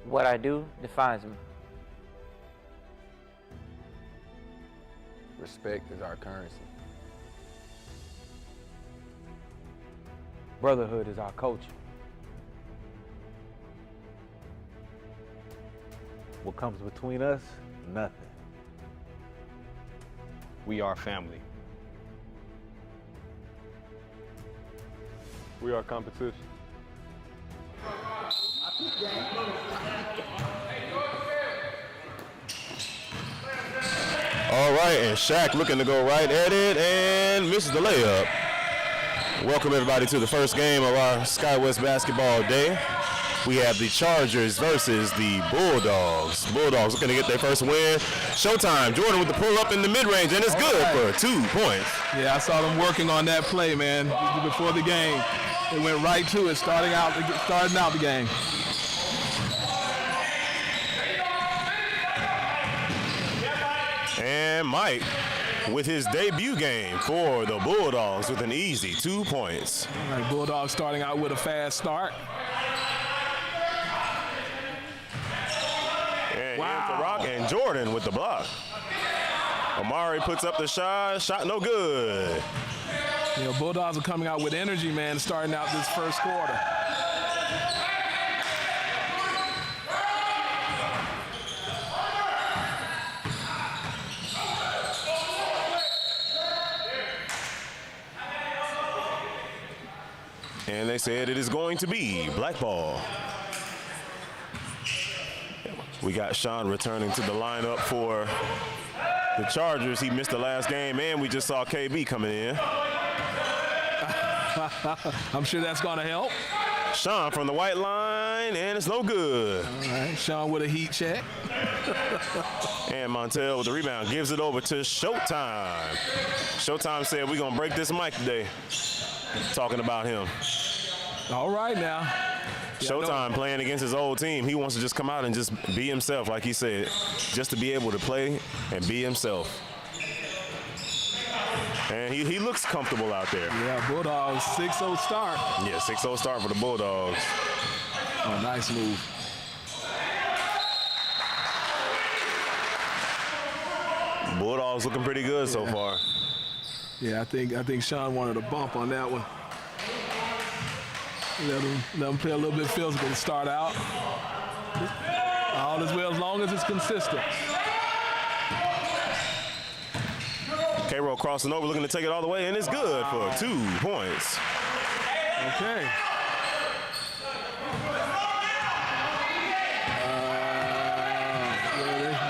What I do defines me. Respect is our currency. Brotherhood is our culture. What comes between us? Nothing. We are family. We are competition. All right, and Shaq looking to go right at it and misses the layup. Welcome everybody to the first game of our SkyWest basketball day. We have the Chargers versus the Bulldogs. Bulldogs looking to get their first win. Showtime. Jordan with the pull up in the mid-range, and it's good for 2 points. Yeah, I saw them working on that play, man, before the game. They went right to it, starting out the game. And Mike with his debut game for the Bulldogs with an easy 2 points. All right, Bulldogs starting out with a fast start. And wow. The rock, and Jordan with the block. Amari puts up the shot no good. You know, Bulldogs are coming out with energy, man, starting out this first quarter. And they said it is going to be black ball. We got Sean returning to the lineup for the Chargers. He missed the last game, and we just saw KB coming in. I'm sure that's going to help. Sean from the white line, and it's no good. All right, Sean with a heat check. And Montel with the rebound gives it over to Showtime. Showtime said we're going to break this mic today. Talking about him. All right now. Showtime playing against his old team. He wants to just come out and just be himself, like he said, just to be able to play and be himself. And he looks comfortable out there. Yeah, Bulldogs 6-0 start. Yeah, 6-0 start for the Bulldogs. Oh, nice move. Bulldogs looking pretty good so far. Yeah, I think Sean wanted a bump on that one. Let him play a little bit physical to start out. All is well as long as it's consistent. K-Roll crossing over, looking to take it all the way, and it's good for 2 points. Okay.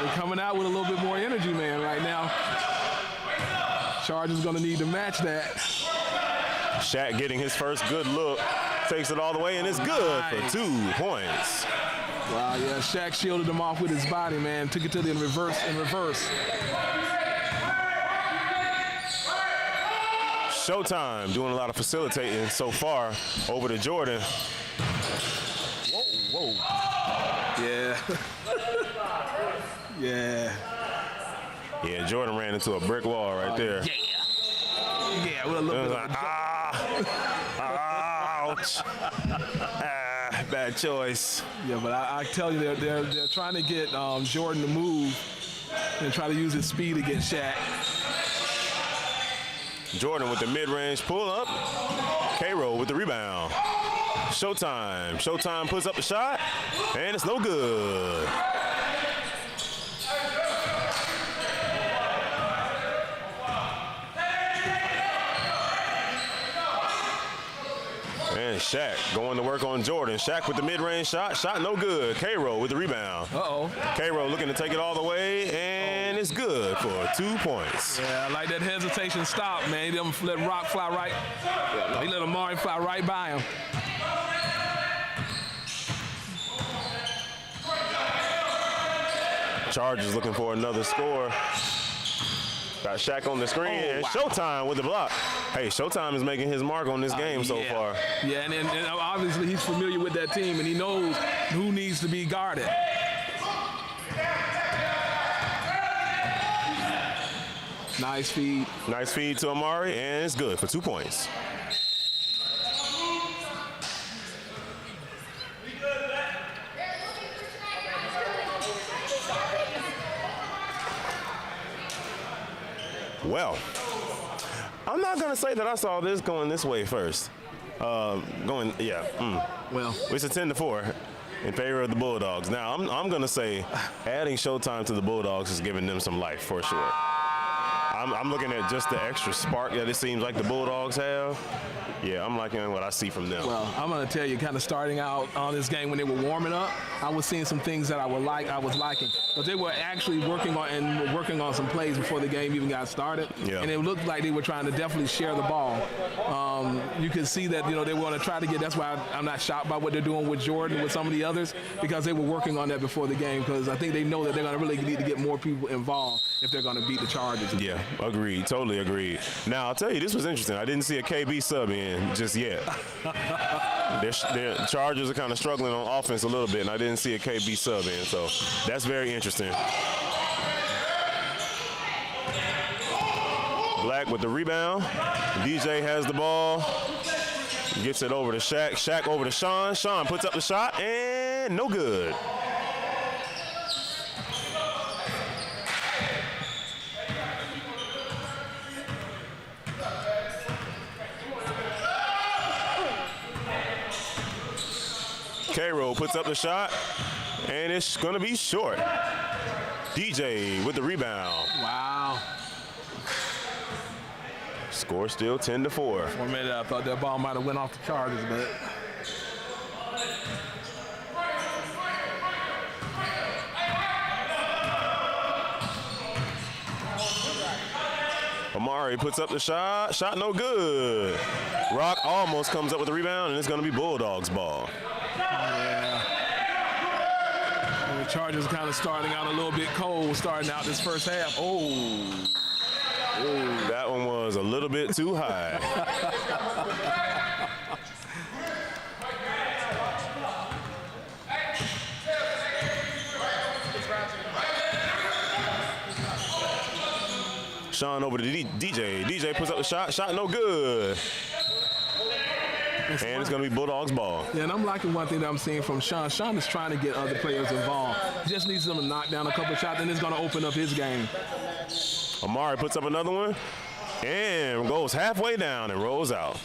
They're coming out with a little bit more energy, man, right now. Chargers gonna need to match that. Shaq getting his first good look, takes it all the way, and it's good for 2 points. Wow, yeah, Shaq shielded him off with his body, man. Took it to the reverse. Showtime doing a lot of facilitating so far over to Jordan. Whoa. Yeah. Yeah, Jordan ran into a brick wall right there. Yeah, with a little bit like, ouch. Bad choice. Yeah, but I tell you, they're trying to get Jordan to move and try to use his speed against Shaq. Jordan with the mid-range pull-up. K-Roll with the rebound. Showtime. Showtime puts up the shot, and it's no good. And Shaq going to work on Jordan. Shaq with the mid-range shot no good. K-Roll with the rebound. K-Roll looking to take it all the way, and it's good for 2 points. Yeah, I like that hesitation stop, man. He didn't let Rock fly right. He let Amari fly right by him. Chargers looking for another score. Got Shaq on the screen, and Showtime with the block. Hey, Showtime is making his mark on this game so far. Yeah, and obviously he's familiar with that team, and he knows who needs to be guarded. Nice feed. Nice feed to Amari, and it's good for 2 points. Well, I'm not going to say that I saw this going this way first. Well, it's a 10-4 in favor of the Bulldogs. Now, I'm going to say adding Showtime to the Bulldogs is giving them some life for sure. I'm looking at just the extra spark that it seems like the Bulldogs have. Yeah, I'm liking what I see from them. Well, I'm going to tell you, kind of starting out on this game when they were warming up, I was seeing some things that I was liking. But they were actually working on some plays before the game even got started. Yeah. And it looked like they were trying to definitely share the ball. You can see that, they want to try to get, that's why I'm not shocked by what they're doing with Jordan, with some of the others, because they were working on that before the game, because I think they know that they're going to really need to get more people involved if they're going to beat the Chargers. Yeah, agreed. Totally agreed. Now, I'll tell you, this was interesting. I didn't see a KB sub in just yet. Their Chargers are kind of struggling on offense a little bit, and I didn't see a KB sub in, so that's very interesting. Black with the rebound. DJ has the ball. Gets it over to Shaq. Shaq over to Sean. Sean puts up the shot, and no good. K-Roll puts up the shot, and it's going to be short. DJ with the rebound. Wow. Score still 10-4. For a minute, I thought that ball might have went off the Chargers, but... Amari puts up the shot. Shot no good. Rock almost comes up with the rebound, and it's going to be Bulldogs ball. Yeah. And the Chargers kind of starting out a little bit cold, starting out this first half. Oh, that one was a little bit too high. Sean over to DJ. DJ puts up the shot. Shot no good. And it's going to be Bulldogs ball. Yeah, and I'm liking one thing that I'm seeing from Sean. Sean is trying to get other players involved. He just needs them to knock down a couple of shots, and it's going to open up his game. Amari puts up another one and goes halfway down and rolls out.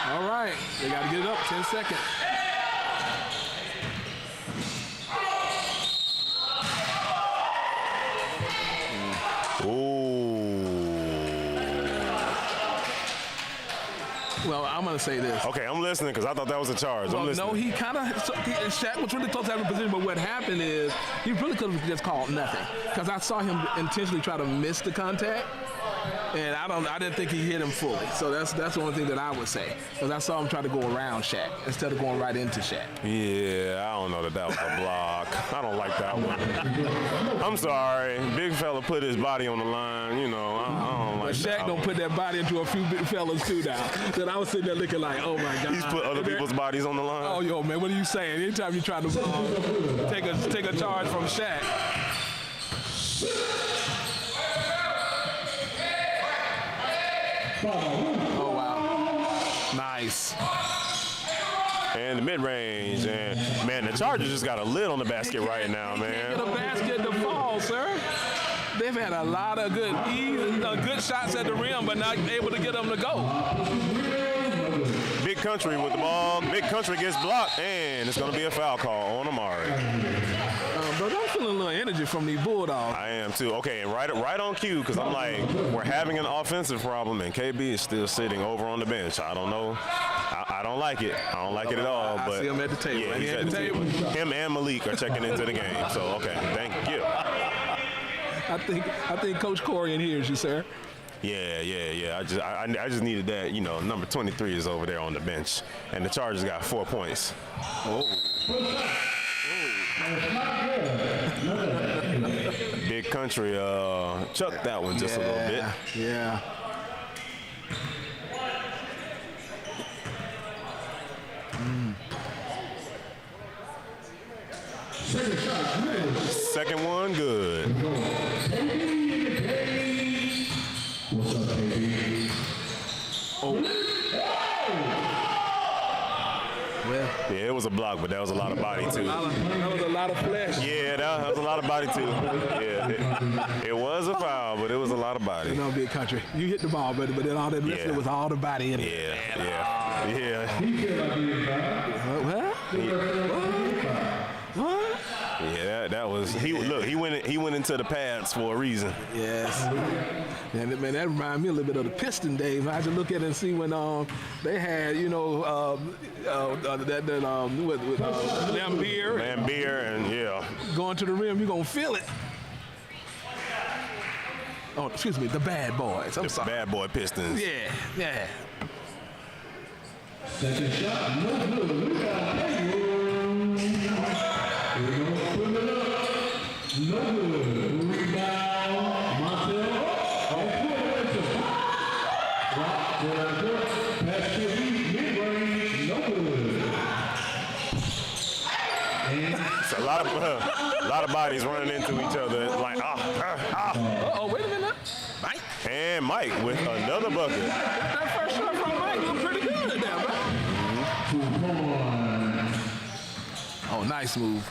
All right. They got to get it up, 10 seconds. Well, I'm going to say this. Okay, I'm listening because I thought that was a charge. Well, no, he kind of, Shaq was really close to having a position, but what happened is he really could have just called nothing, because I saw him intentionally try to miss the contact, and I didn't think he hit him fully. So that's the only thing that I would say, because I saw him try to go around Shaq instead of going right into Shaq. Yeah, I don't know that was a block. I don't like that one. I'm sorry. Big fella put his body on the line, I don't like that. Shaq don't put that body into a few big fellas too now. That I was sitting there looking like, oh my God. He's put other people's bodies on the line. Oh, yo, man, what are you saying? Anytime you try to take a charge from Shaq. Oh, wow. Nice. And the mid-range. And, man, the Chargers just got a lid on the basket right now, man. Get a basket to fall, sir. They've had a lot of good shots at the rim, but not able to get them to go. Big Country with the ball. Big Country gets blocked, and it's going to be a foul call on Amari. But I'm feeling a little energy from these Bulldogs. I am too. Okay, and right on cue, because I'm like, we're having an offensive problem, and KB is still sitting over on the bench. I don't know. I don't like it. I don't like it at all. I but see him at the table. Yeah, he's at the table. Him and Malik are checking into the game. So, okay, thank you. I think Coach Corian hears you, sir. Yeah. I just needed that. Number 23 is over there on the bench, and the Chargers got 4 points. Big Country chucked that one just a little bit. Yeah. Second one, good. What's up, baby? Oh. Well, Yeah, it was a block, but that was a lot of body too. that was a lot of flesh. Yeah, that was a lot of body too. Yeah, it was a foul, but it was a lot of body. You know, big country. You hit the ball, but then all that rest of it was all the body in it. Yeah. What? Yeah, that was he. Look, he went into the pads for a reason. Yes. And man, that reminded me a little bit of the Piston days. I had to look at it and see when they had, Lambeer and yeah. going to the rim, you're gonna feel it. Oh, excuse me, the Bad Boys. I'm sorry. Bad boy Pistons. Yeah. Second shot, no good. Rebound, put it up. No good. Rebound, Montel. Pass to mid-range, no good. It's a lot of bodies running into each other. Like Uh-oh, wait a minute. Mike. And Mike with another bucket. That first shot from Mike looked pretty good at that, man. Oh, nice move.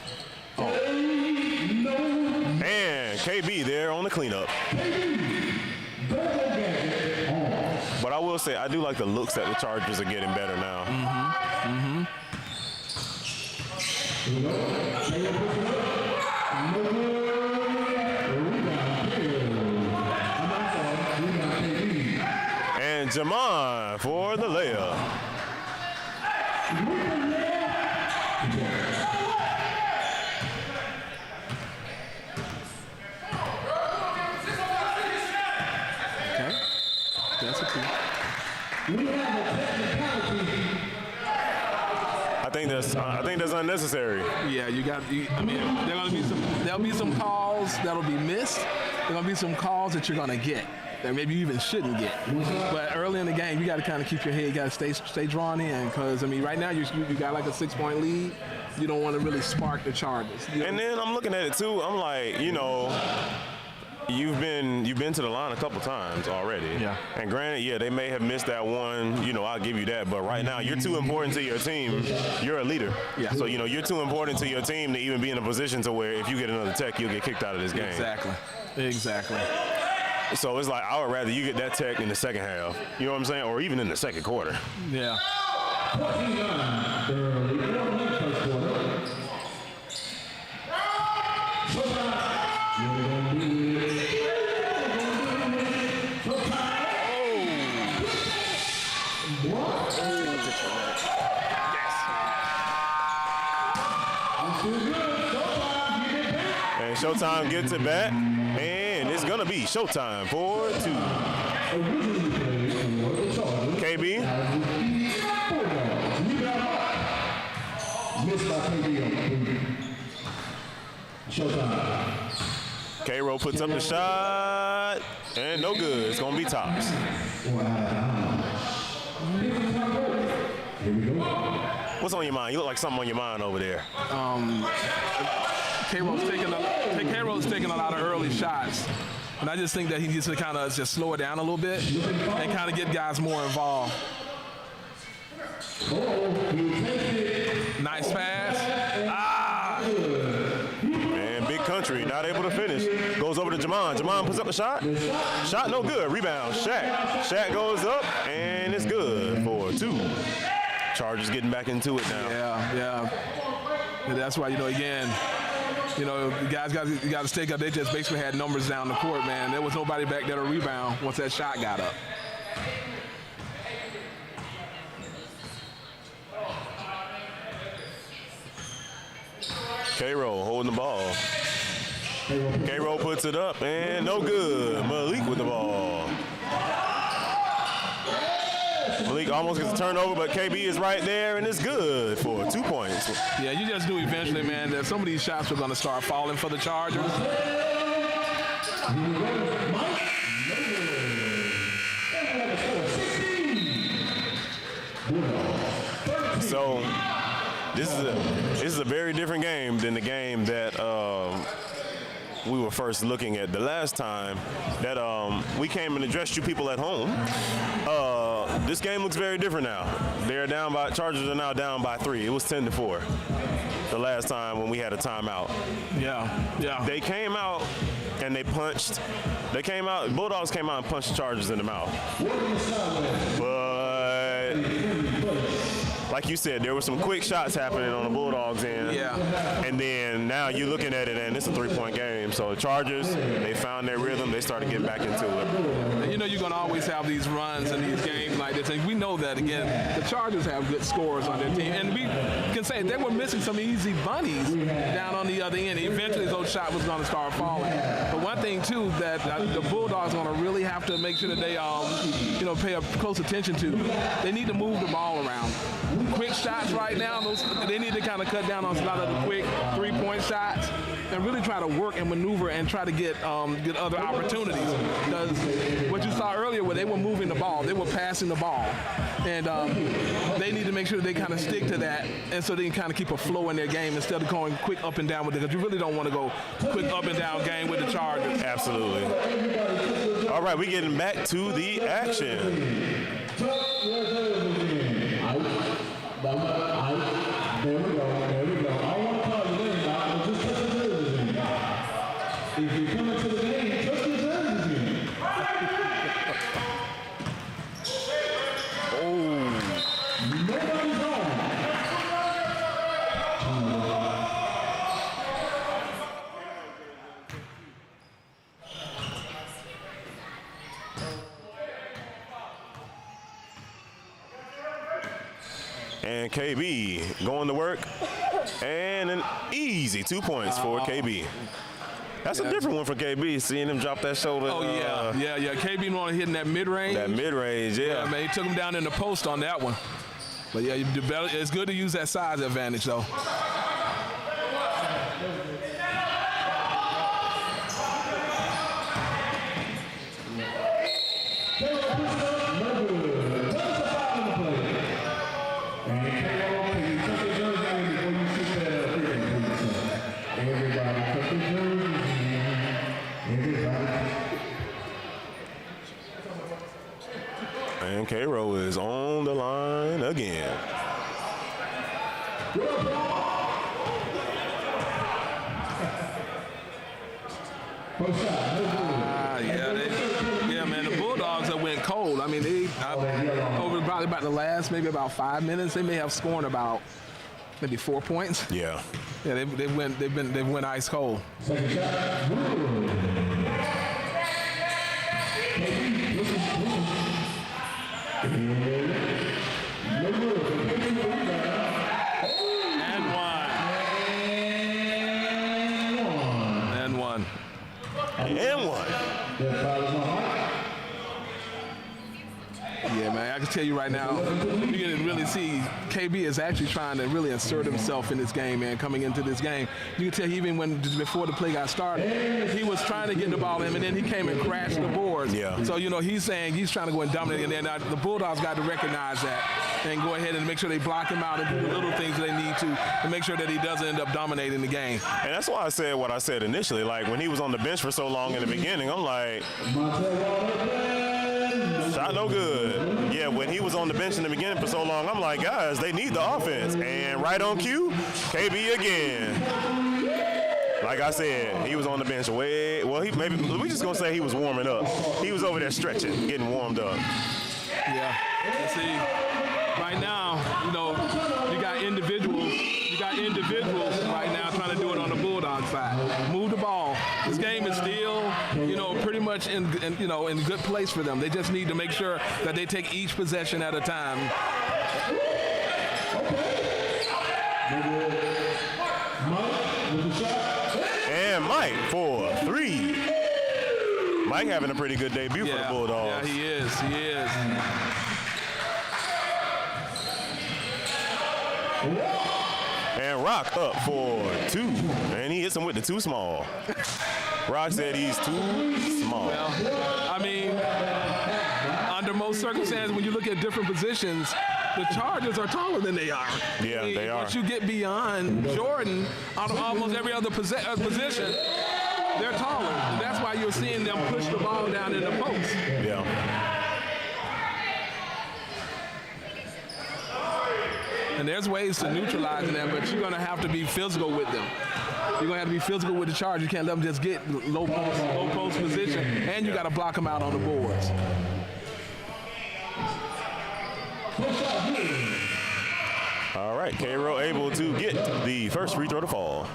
And KB there on the cleanup. But I will say, I do like the looks that the Chargers are getting better now. And Jamon for the layup. Okay. That's a two. I think that's unnecessary. Yeah, there'll be some calls that'll be missed. There's gonna be some calls that you're gonna get that maybe you even shouldn't get. But early in the game, you got to kind of keep your head. You got to stay drawn in because right now you got like a 6-point lead. You don't want to really spark the Chargers. And then I'm looking at it too. I'm like, you've been to the line a couple times already. Yeah. And granted, they may have missed that one. I'll give you that. But right now, you're too important to your team. You're a leader. Yeah. So you're too important to your team to even be in a position to where if you get another tech, you'll get kicked out of this game. Exactly. So it's like I would rather you get that tech in the second half. You know what I'm saying? Or even in the second quarter. Yeah. And Showtime gets it back. And it's going to be Showtime for 2. KB. K-Roll puts up the shot. And no good. It's going to be tops. What's on your mind? You look like something on your mind over there. K-Roll's taking a lot of early shots. And I just think that he needs to kind of just slow it down a little bit and kind of get guys more involved. Nice pass. And Big Country not able to finish. Goes over to Jamon. Jamon puts up a shot. Shot no good. Rebound. Shaq. Shaq goes up and it's good for 2. Chargers getting back into it now. Yeah. And that's why, again, the guys got to stake up. They just basically had numbers down the court, man. There was nobody back there to rebound once that shot got up. K-Roll holding the ball. K-Roll puts it up and no good. Malik with the ball. Malik almost gets a turnover, but KB is right there and it's good for 2 points. Yeah, you just knew eventually, man, that some of these shots were going to start falling for the Chargers. So this is a very different game than the game that we were first looking at the last time that we came and addressed you people at home. this game looks very different now. Chargers are now down by 3. It was 10-4 the last time when we had a timeout. Yeah. They came out and they punched. Bulldogs came out and punched the Chargers in the mouth. But like you said, there were some quick shots happening on the Bulldogs end. Yeah. And then now you're looking at it and it's a 3-point game. So the Chargers, they found their rhythm. They started getting back into it. You know you're going to always have these runs and these games like this. And we know that, again, the Chargers have good scores on their team. And we can say they were missing some easy bunnies down on the other end. Eventually, those shots was going to start falling. But one thing, too, that the Bulldogs are going to really have to make sure that they pay close attention to, they need to move the ball around. Quick shots right now, they need to kind of cut down on a lot of the quick 3-point shots and really try to work and maneuver and try to get other opportunities. Because what you saw earlier, where they were moving the ball, they were passing the ball. And they need to make sure they kind of stick to that, and so they can kind of keep a flow in their game instead of going quick up and down with it, because you really don't want to go quick up and down game with the Chargers. Absolutely. All right, we're getting back to the action. There we go. I want to call you in, but just touch the jerseys again. If you come into the game, touch the jerseys again. Nobody's home. And KB going to work. And an easy 2 points for KB. That's a different one for KB, seeing him drop that shoulder. Oh, yeah. KB wanted hitting that mid-range. That mid-range, yeah. Man, he took him down in the post on that one. But, yeah, it's good to use that size advantage, though. And K-Row is on the line again. Man, the Bulldogs that went cold. I mean, over probably about the last maybe about 5 minutes, they may have scored about maybe 4 points. Yeah. Yeah, they went ice cold. Second shot. And one. Yeah, man, I can tell you right now, you can really see KB is actually trying to really insert himself in this game, man, coming into this game. You can tell even before the play got started, he was trying to get the ball in, and then he came and crashed the boards. Yeah. So, he's saying he's trying to go and dominate, and then the Bulldogs got to recognize that and go ahead and make sure they block him out and do the little things they need to make sure that he doesn't end up dominating the game. And that's why I said what I said initially. Like, when he was on the bench for so long in the beginning, I'm like, shot no good. Yeah, when he was on the bench in the beginning for so long, I'm like, guys, they need the offense. And right on cue, KB again. Like I said, he was on the bench we just gonna say he was warming up. He was over there stretching, getting warmed up. Yeah. Let's see. Right now, you got individuals right now trying to do it on the Bulldog side. Move the ball. This game is still, pretty much in good place for them. They just need to make sure that they take each possession at a time. And Mike for 3. Mike having a pretty good debut for the Bulldogs. Yeah, he is. And Rock up for 2. And he hits him with the too small. Rock said he's too small. Well, I mean, under most circumstances, when you look at different positions, the Chargers are taller than they are. Yeah, they are. Once you get beyond Jordan on almost every other position, they're taller. And that's why you're seeing them push the ball down in the post. Yeah. And there's ways to neutralize them, but you're going to have to be physical with them. You're going to have to be physical with the Chargers. You can't let them just get low post position, and you got to block them out on the boards. All right, Cairo able to get the first free throw to fall.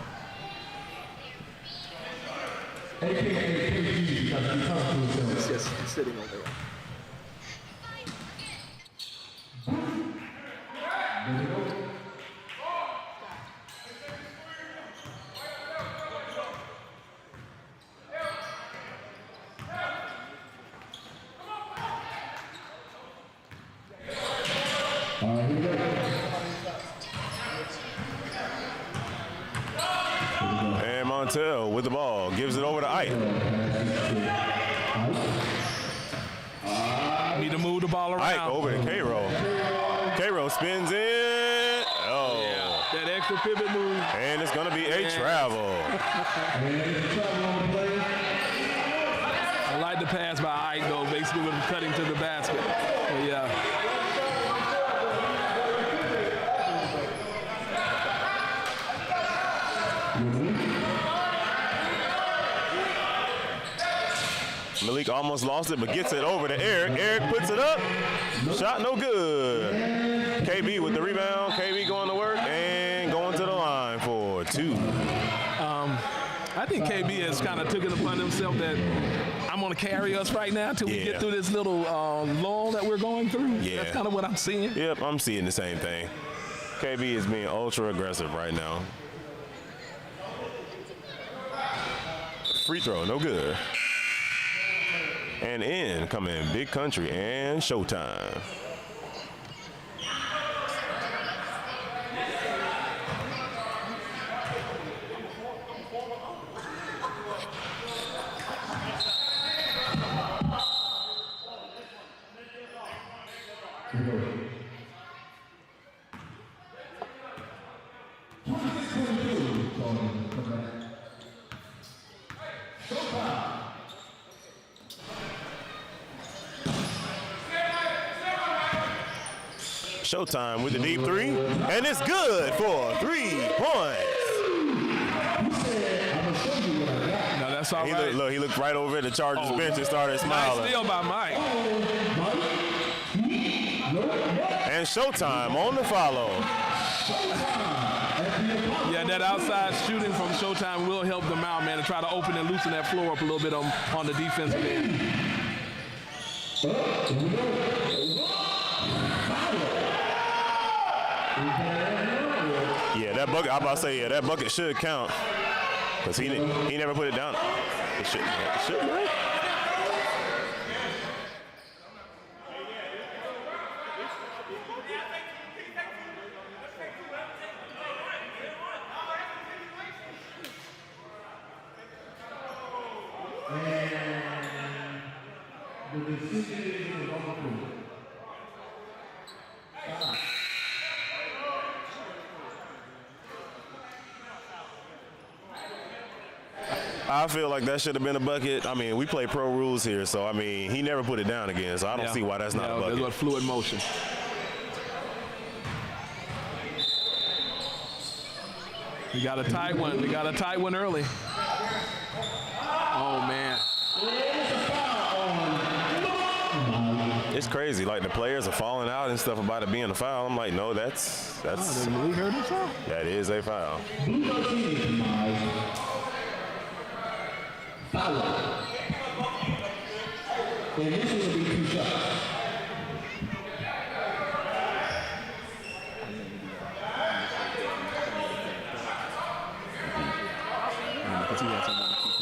It's just sitting over there. And Montel with the ball, gives it over to Ike. Need to move the ball around. Ike over to Cairo. Cairo spins in. Oh. Yeah, that extra pivot move. And it's going to be a travel. I like the pass by Ike, though, basically with him cutting to the basket. But yeah. Malik almost lost it, but gets it over to Eric. Eric puts it up. Shot no good. KB with the rebound. KB going to work and going to the line for two. I think KB has kind of took it upon himself that I'm going to carry us right now until we get through this little lull that we're going through. Yeah. That's kind of what I'm seeing. Yep, I'm seeing the same thing. KB is being ultra aggressive right now. Free throw, no good. And in come in Big Country and Showtime. Showtime with the deep three, and it's good for 3 points. No, that's all right. He looked right over at the Chargers bench and started smiling. Nice steal by Mike. And Showtime on the follow. Yeah, that outside shooting from Showtime will help them out, man, to try to open and loosen that floor up a little bit on the defensive end. Yeah, that bucket, I'm about to say, yeah, that bucket should count. Because he never put it down. It should, right? I feel like that should have been a bucket. I mean, we play pro rules here, so, I mean, he never put it down again, so I don't see why that's not a bucket. That's what fluid motion. We got a tight one. We got a tight one early. Oh, man. It's crazy. Like, the players are falling out and stuff about it being a foul. I'm like, no, that's Did Malik hurt himself? that is a foul. And this will be 2 shots.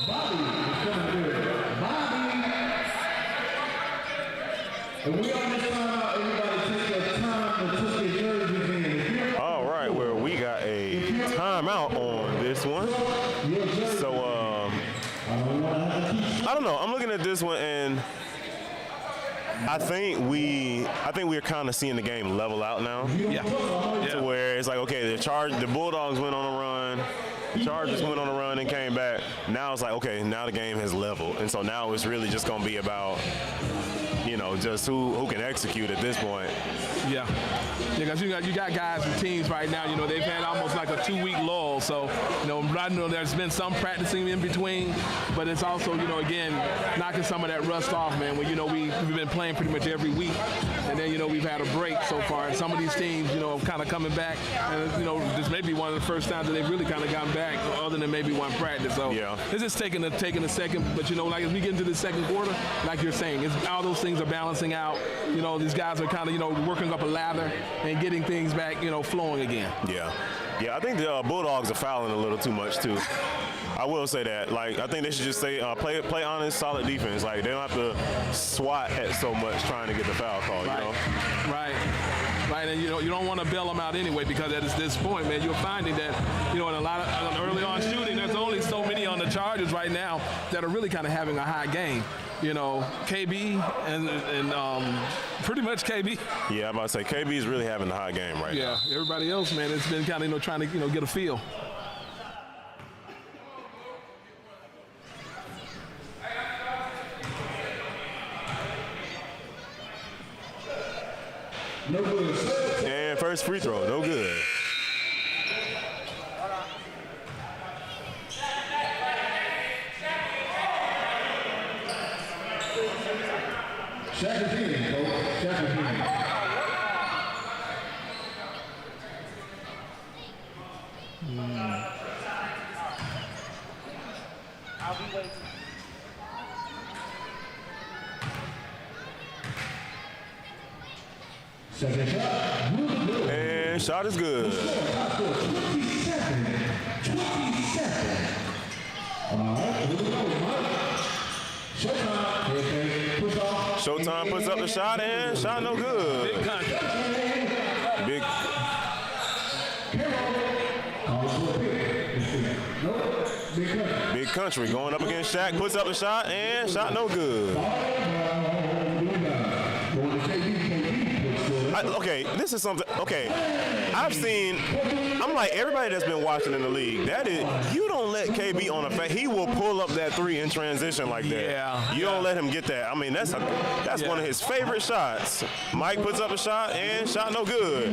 Bobby is coming good. Bobby. And we on this timeout, everybody take your time to put their jerseys in. All right, well, we got a timeout on this one. So, I don't know. I'm looking at this one, and I think we're kind of seeing the game level out now. Yeah. To where it's like, okay, the Bulldogs went on a run, the Chargers went on a run and came back. Now it's like, okay, now the game has leveled, and so now it's really just going to be about, you know, just who can execute at this point. Yeah, because you got guys and teams right now. You know, they've had almost like a 2-week lull. So, you know, right now there's been some practicing in between, but it's also, you know, again, knocking some of that rust off, man. When, you know, we've been playing pretty much every week, and then, you know, we've had a break so far. And some of these teams, you know, kind of coming back, and, you know, this may be one of the first times that they've really kind of gotten back, other than maybe one practice. So yeah, it's just taking a second. But, you know, like as we get into the second quarter, like you're saying, all those things are balancing out. You know, these guys are kind of, you know, working up a lather and getting things back, you know, flowing again. Yeah. Yeah, I think the Bulldogs are fouling a little too much, too. I will say that. Like, I think they should just say play honest, solid defense. Like, they don't have to swat at so much trying to get the foul call, right. You know? Right. Right, and you don't want to bail them out anyway, because at this point, man, you're finding that, you know, in a lot of early on shooting, there's only so many on the Chargers right now that are really kind of having a high game. You know, KB and pretty much KB. Yeah, I'm about to say KB is really having a high game right now. Yeah, everybody else, man, it's been kind of, you know, trying to, you know, get a feel. No good. And first free throw, no good. Shaq is in, coach. Shaq is in. I'll be waiting. Second shot. And shot is good. 27. All right, here we go, Mike. Showtime. Okay, push off. Showtime puts up the shot, and shot no good. Big contract. Big. Big country going up against Shaq, puts up the shot, and shot no good. Okay, this is something. Okay, I'm like everybody that's been watching in the league. That is, you don't let KB on a he will pull up that three in transition like that. Yeah. You don't let him get that. I mean, that's one of his favorite shots. Mike puts up a shot and shot no good.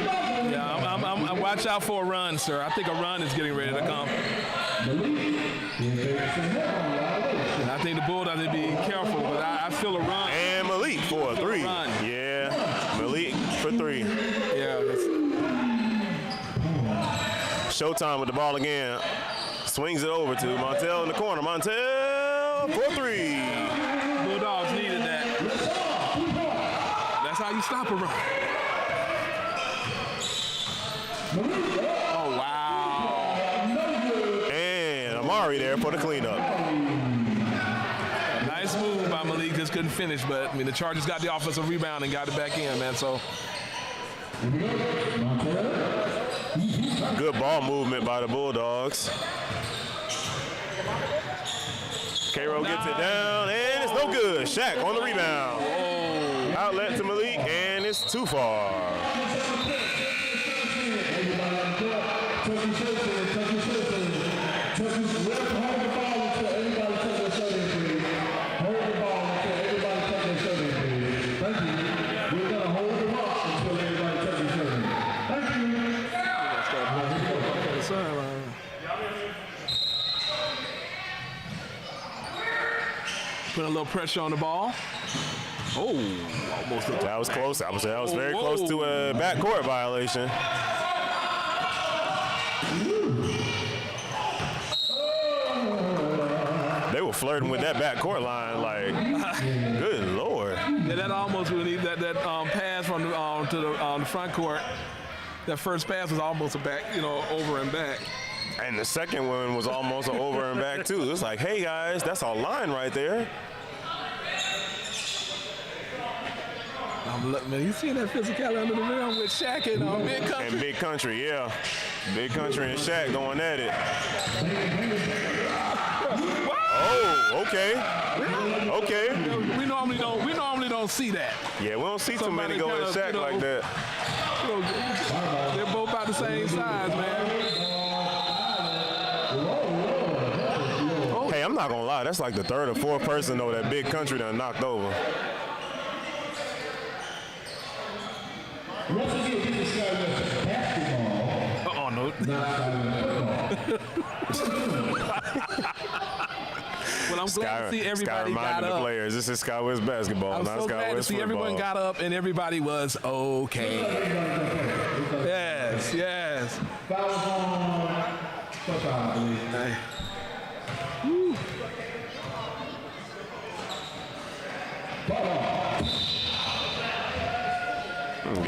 Yeah, I'm watch out for a run, sir. I think a run is getting ready to come. And I think the Bulldogs need to be careful, but I feel a run. And Malik for a three. Yeah, Malik for three. Yeah. Showtime with the ball again. Swings it over to Montel in the corner. Montel for three. Bulldogs needed that. That's how you stop a run. Oh, wow. And Amari there for the cleanup. Nice move by Malik. Just couldn't finish, but I mean the Chargers got the offensive rebound and got it back in, man. So good ball movement by the Bulldogs. Cairo gets it down, and it's no good. Shaq on the rebound. Outlet to Malik, and it's too far. Put a little pressure on the ball. Oh, almost. That was close. I would say that was very close to a backcourt violation. They were flirting with that backcourt line, like, good Lord. Yeah, that almost really that pass from the to the front court. That first pass was almost a back, you know, over and back. And the second one was almost an over and back too. It's like, hey guys, that's our line right there. Man, you see that physicality under the rim with Shaq and Big Country? And Big Country, yeah. Big Country and Shaq going at it. Oh, okay. Okay. We normally don't see that. Yeah, we don't see too many go at Shaq like that. You know, they're both about the same size, man. Hey, I'm not gonna lie, that's like the third or fourth person though that Big Country done knocked over. Well, I'm glad to see everybody got the up. players. This is Sky West basketball, I'm not so Sky glad to West see football. everyone got up and everybody was okay. Yes, yes. Foul on Showtime, please. Woo.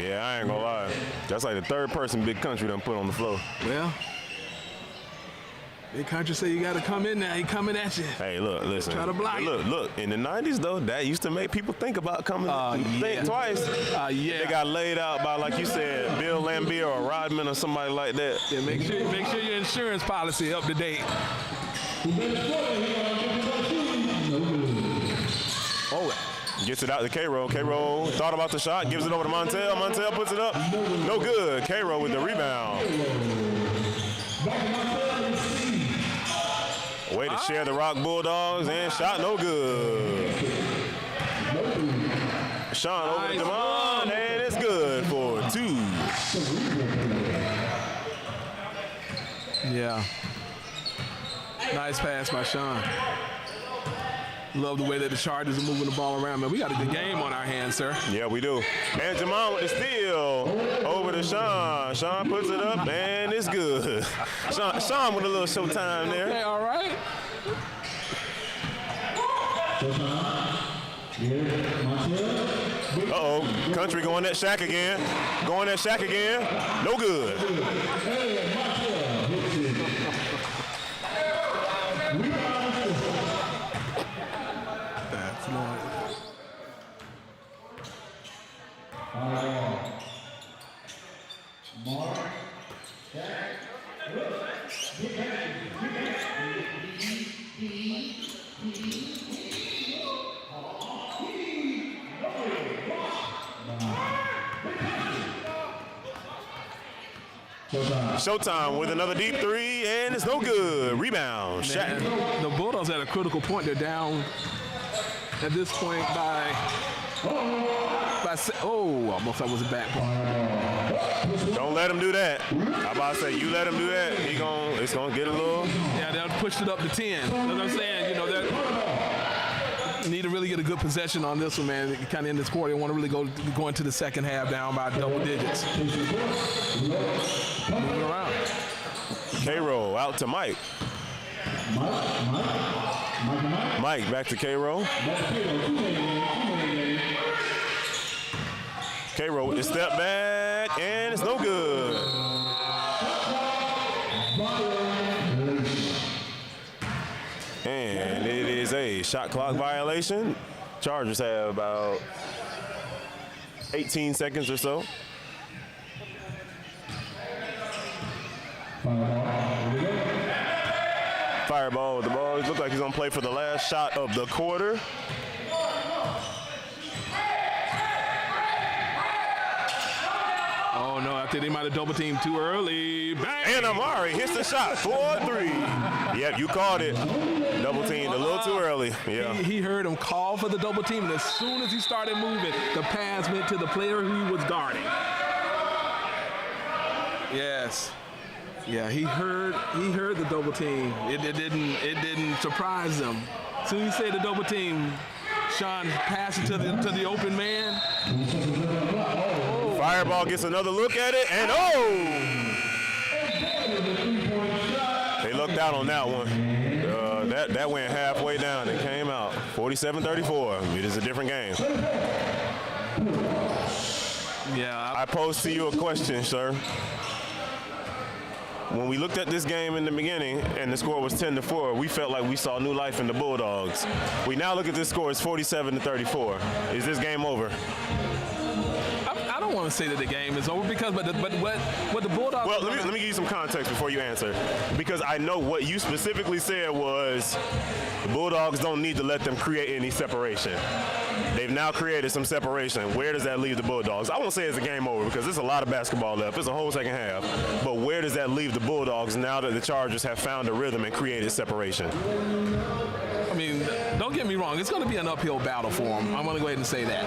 Yeah, I ain't gonna lie. That's like the third person Big Country done put on the floor. Well, Big Country say you got to come in now. He coming at you. Hey, look, listen. Try to block it. Look. In the 90s, though, that used to make people think about coming. Think twice. Yeah. They got laid out by, like you said, Bill Lambier or Rodman or somebody like that. Yeah, make sure your insurance policy up to date. Oh, Gets it out to K-Roll. K-Roll thought about the shot, gives it over to Montel. Montel puts it up. No good. K-Roll with the rebound. Way to share the rock Bulldogs, and shot no good. Sean over to Demond, and it's good for 2. yeah. Nice pass by Sean. Love the way that the Chargers are moving the ball around, man. We got a good game on our hands, sir. Yeah, we do. And Jamon with the steal over to Sean. Sean puts it up, and it's good. Sean with a little showtime there. Okay, all right. Uh-oh, Country going at Shaq again. Going at Shaq again. No good. That's not. Showtime with another deep 3, and it's no good. Rebound, Shaq. Man, the Bulldogs at a critical point. They're down at this point by almost that was a back point. Don't let him do that. I about to say, you let him do that, it's gonna get a little. Yeah, they pushed it up to 10. That's what I'm saying. You know, they need to really get a good possession on this one, man. Kind of in this quarter, they want to really go into the second half down by double digits. Moving around. K-Roll out to Mike. Mike back to K-Roll. K-Roll with the step back, and it's no good. And it is a shot clock violation. Chargers have about 18 seconds or so. Fireball with the ball. It looks like he's gonna play for the last shot of the quarter. Oh no, I think they might have double teamed too early. Bang! And Amari hits the shot, 4-3. Yep, you called it. Double teamed a little too early. Yeah. He heard him call for the double team, and as soon as he started moving, the pass went to the player he was guarding. Yes. Yeah, he heard the double team. It didn't surprise them. As soon as he said the double team, Sean passed it to the open man. Fireball gets another look at it, and they lucked out on that one. That went halfway down and came out. 47-34. It is a different game. Yeah. I pose to you a question, sir. When we looked at this game in the beginning and the score was 10-4, we felt like we saw new life in the Bulldogs. We now look at this score, it's 47-34. Is this game over? I don't want to say that the game is over because, but what the Bulldogs. Well, let me give you some context before you answer, because I know what you specifically said was the Bulldogs don't need to let them create any separation. They've now created some separation. Where does that leave the Bulldogs? I won't say it's a game over because there's a lot of basketball left. It's a whole second half. But where does that leave the Bulldogs now that the Chargers have found a rhythm and created separation? I mean, don't get me wrong. It's going to be an uphill battle for them. I'm going to go ahead and say that.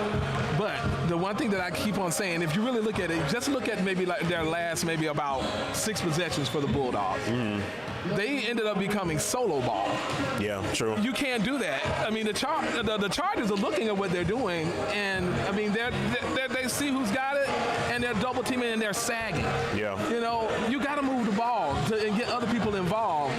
But the one thing that I keep on saying, if you really look at it, just look at maybe like their last maybe about 6 possessions for the Bulldogs. They ended up becoming solo ball. Yeah, true. You can't do that. I mean, the Chargers are looking at what they're doing, and I mean, they see who's got it, and they're double teaming and they're sagging. Yeah. You know, you got to move the ball and get other people involved.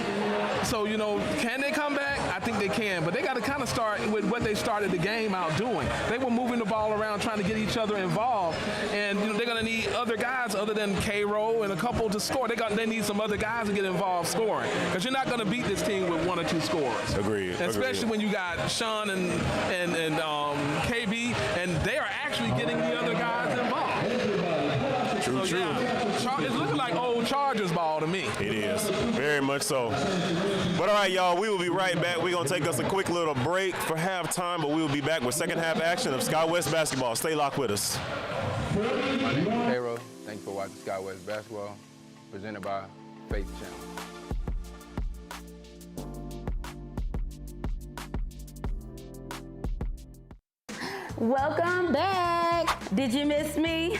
So, you know, can they come back? I think they can, but they got to kind of start with what they started the game out doing. They were moving the ball around, trying to get each other involved, and you know, they're going to need other guys other than K-Roll and a couple to score. They need some other guys to get involved scoring, because you're not going to beat this team with 1 or 2 scorers. Agreed. Especially when you got Sean and KB, and they are actually getting the other guys involved. True, true. Yeah, it's looking like old Chargers ball to me. It is, very much so. But all right, y'all, we will be right back. We're going to take us a quick little break for halftime, but we will be back with second half action of Sky West basketball. Stay locked with us. My name is K-Roll. Thank you for watching Sky West basketball, presented by Faith Channel. Welcome back. Did you miss me?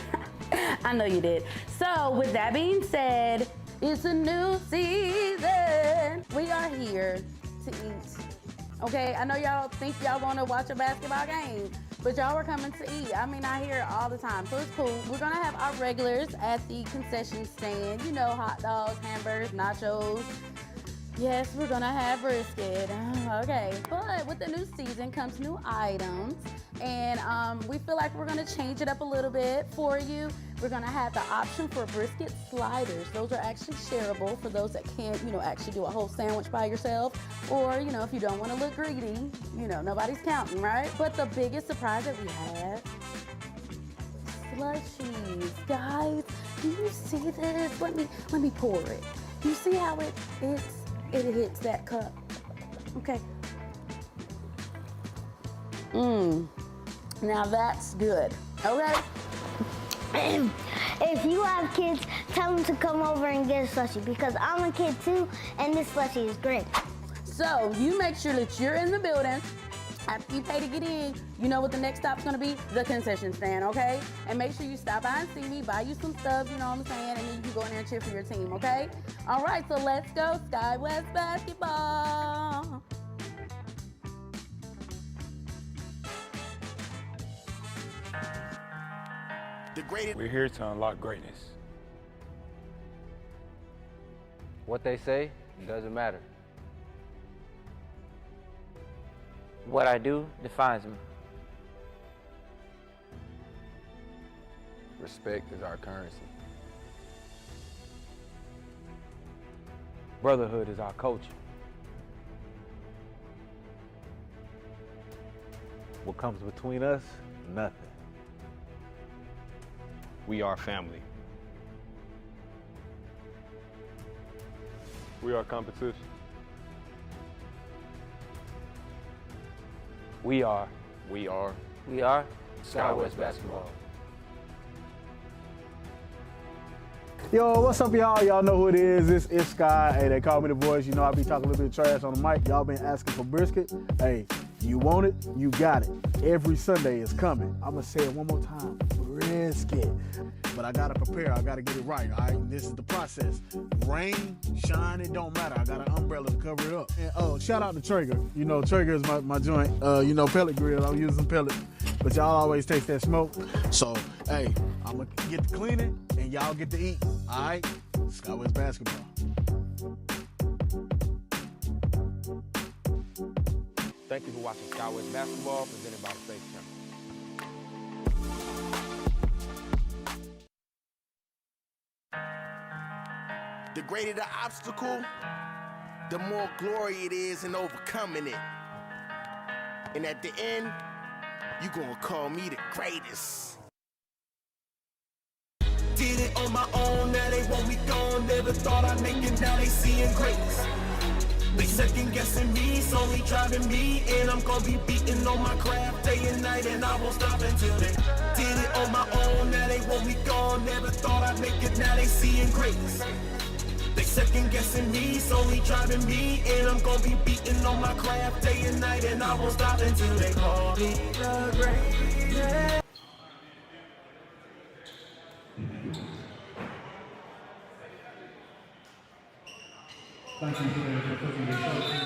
I know you did. So with that being said, it's a new season. We are here to eat. Okay, I know y'all think y'all want to watch a basketball game, but y'all were coming to eat. I mean, I hear it all the time, so it's cool. We're gonna have our regulars at the concession stand. You know, hot dogs, hamburgers, nachos. Yes, we're gonna have brisket. Okay, but with the new season comes new items, and we feel like we're gonna change it up a little bit for you. We're gonna have the option for brisket sliders. Those are actually shareable for those that can't, you know, actually do a whole sandwich by yourself, or, you know, if you don't wanna look greedy, you know, nobody's counting, right? But the biggest surprise that we have, slushies. Guys, do you see this? Let me pour it. You see how it hits that cup? Okay. Now that's good, okay? If you have kids, tell them to come over and get a slushie, because I'm a kid too, and this slushie is great. So you make sure that you're in the building. After you pay to get in, you know what the next stop's gonna be? The concession stand, okay? And make sure you stop by and see me, buy you some stuff, you know what I'm saying? And then you can go in there and cheer for your team, okay? All right, so let's go Sky West basketball. We're here to unlock greatness. What they say doesn't matter. What I do defines me. Respect is our currency. Brotherhood is our culture. What comes between us? Nothing. We are family. We are competition. We are Sky West basketball. Yo, what's up, y'all? Y'all know who it is. This is Sky. Hey, they call me the voice. You know I be talking a little bit of trash on the mic. Y'all been asking for brisket. Hey, you want it, you got it. Every Sunday is coming. I'm gonna say it one more time. Brisket. But I gotta prepare. I gotta get it right. All right, this is the process. Rain, shine, it don't matter. I got an umbrella to cover it up. And shout out to Traeger. You know, Traeger is my joint. You know, pellet grill. I'm using pellet. But y'all always taste that smoke. So, hey, I'm gonna get the cleaning and y'all get to eat. All right? Sky West basketball. Thank you for watching Sky West basketball, presented by Faith Channel. The greater the obstacle, the more glory it is in overcoming it. And at the end, you gonna call me the greatest. Did it on my own, now they want me gone. Never thought I'd make it, now they seeing greatness. They second guessing me, slowly driving me, and I'm gonna be beating on my craft day and night, and I won't stop until they did it on my own. Now they want me gone. Never thought I'd make it, now they seeing greatness. They second guessing me, slowly driving me, and I'm gonna be beating on my craft day and night, and I won't stop until they call me the greatest. Thank you for putting your shirt in.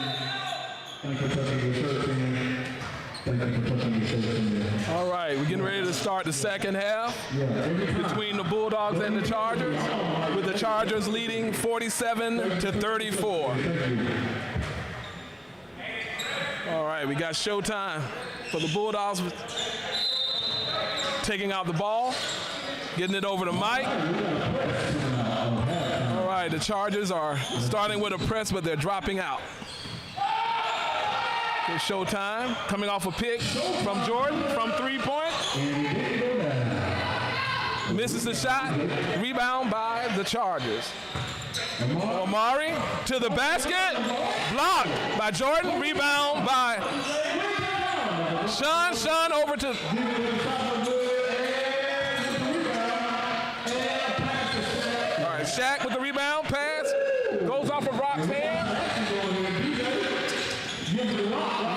Thank you for putting your shirt in. Thank you for putting your shirt in. All right, we're getting ready to start the second half between the Bulldogs and the Chargers, with the Chargers leading 47-34. All right, we got showtime for the Bulldogs taking out the ball, getting it over to Mike. All right, the Chargers are starting with a press, but they're dropping out. It's showtime, coming off a pick from Jordan from 3-point. Misses the shot, rebound by the Chargers. Omari to the basket, blocked by Jordan, rebound by Sean. Sean over to... All right, Shaq with the rebound, pass, goes off of Rock's hand.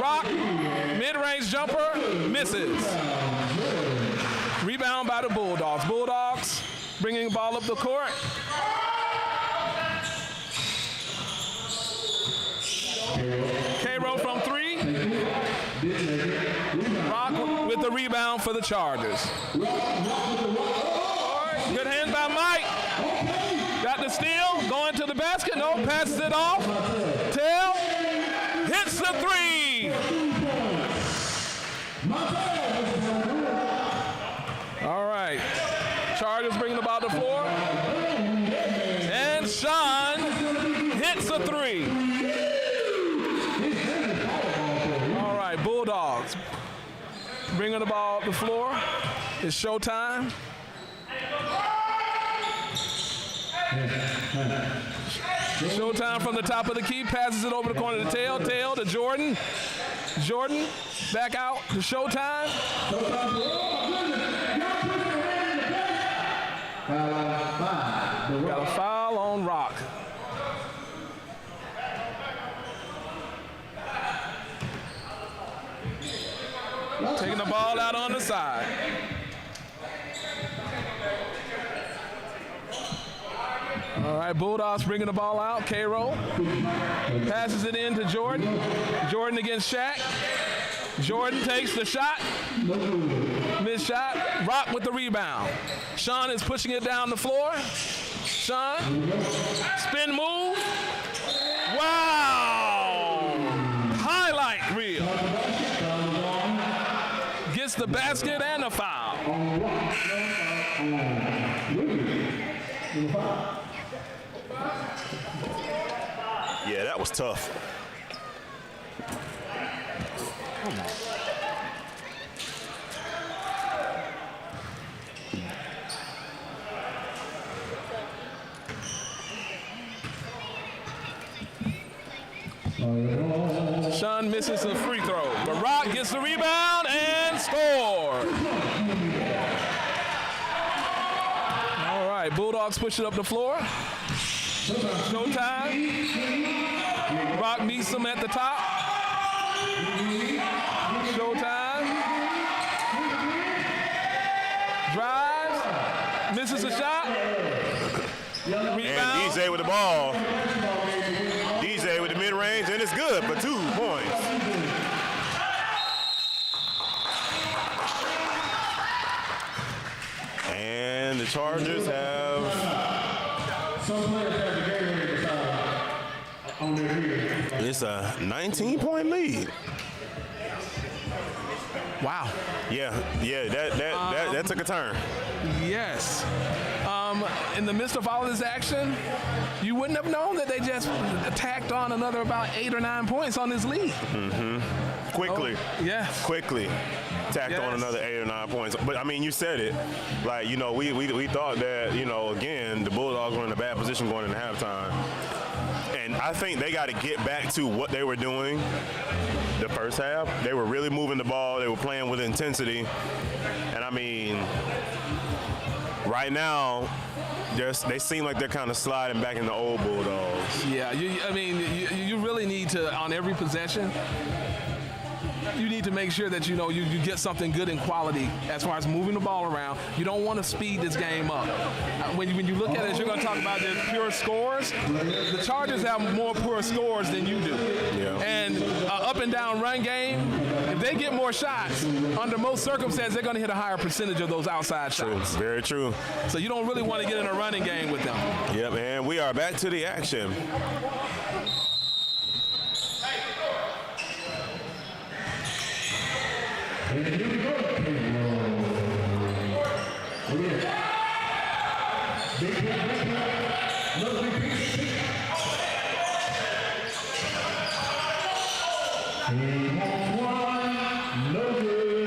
Rock, mid-range jumper, misses. Rebound by the Bulldogs. Bulldogs bringing the ball up the court. Cairo from 3. Rock with the rebound for the Chargers. All right, good hands by Mike. Got the steal, going to the basket. No, passes it off. Tell hits the 3. All right, Chargers bringing the ball to the floor. And Sean hits the 3. All right, Bulldogs bringing the ball to the floor. It's showtime. Showtime from the top of the key, passes it over the corner to Tail. Tail to Jordan. Jordan back out to Showtime. Got a foul on Rock. Taking the ball out on the side. All right, Bulldogs bringing the ball out. Cairo passes it in to Jordan. Jordan against Shaq. Jordan takes the shot. Missed shot. Rock with the rebound. Sean is pushing it down the floor. Sean, spin move. Wow! Highlight reel. Gets the basket and a foul. Yeah, that was tough. Sean misses a free throw, but Rock gets the rebound and scores. All right, Bulldogs push it up the floor. Showtime. Rock meets him at the top. Showtime. Drives. Misses a shot. Rebound. And DJ with the ball. DJ with the mid-range, and it's good for 2 points. And the Chargers have... It's a 19-point lead. Wow. Yeah, that took a turn. Yes. In the midst of all of this action, you wouldn't have known that they just tacked on another about 8 or 9 points on this lead. Mm-hmm. Quickly. Oh, yes. Quickly tacked on another 8 or 9 points. But, I mean, you said it. Like, you know, we thought that, you know, again, the Bulldogs were in a bad position going into halftime. And I think they got to get back to what they were doing the first half. They were really moving the ball. They were playing with intensity. And, I mean, right now, they seem like they're kind of sliding back in the old Bulldogs. Yeah, you really need to, on every possession, you need to make sure that you get something good in quality as far as moving the ball around. You don't want to speed this game up. When you look at it, you're going to talk about the pure scores. The Chargers have more pure scores than you do. Yeah. And up and down run game, if they get more shots, under most circumstances, they're going to hit a higher percentage of those outside shots. Very true. So you don't really want to get in a running game with them. Yep, and we are back to the action.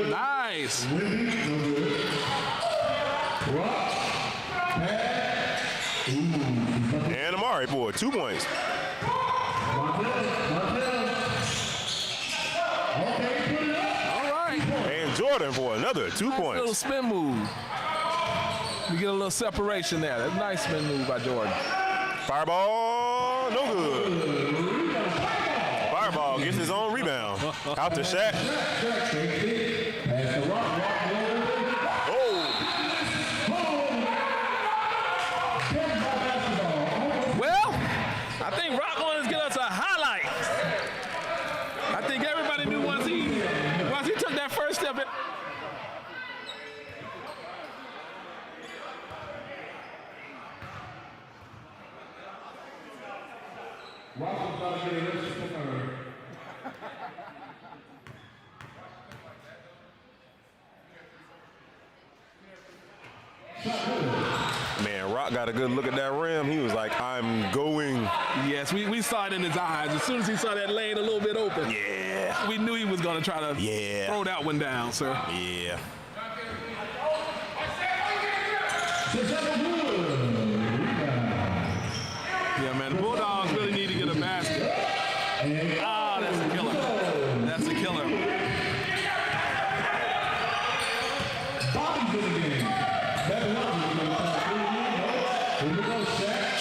Nice. And Amari for 2 points. And Jordan for another 2 points. Little spin move. You get a little separation there. That's a nice spin move by Jordan. Fireball, no good. Fireball gets his own rebound. Out to Shaq. Well, I think Rock wanted to get us a highlight. I think everybody knew once he took that first step in. Man, Rock got a good look at that rim. He was like, I'm going. Yes, we saw it in his eyes. As soon as he saw that lane a little bit open, yeah, we knew he was going to try to throw that one down, sir. Yeah. Yeah, man, the Bulldogs really need to get a basket. Ah, that's a killer. That's a killer.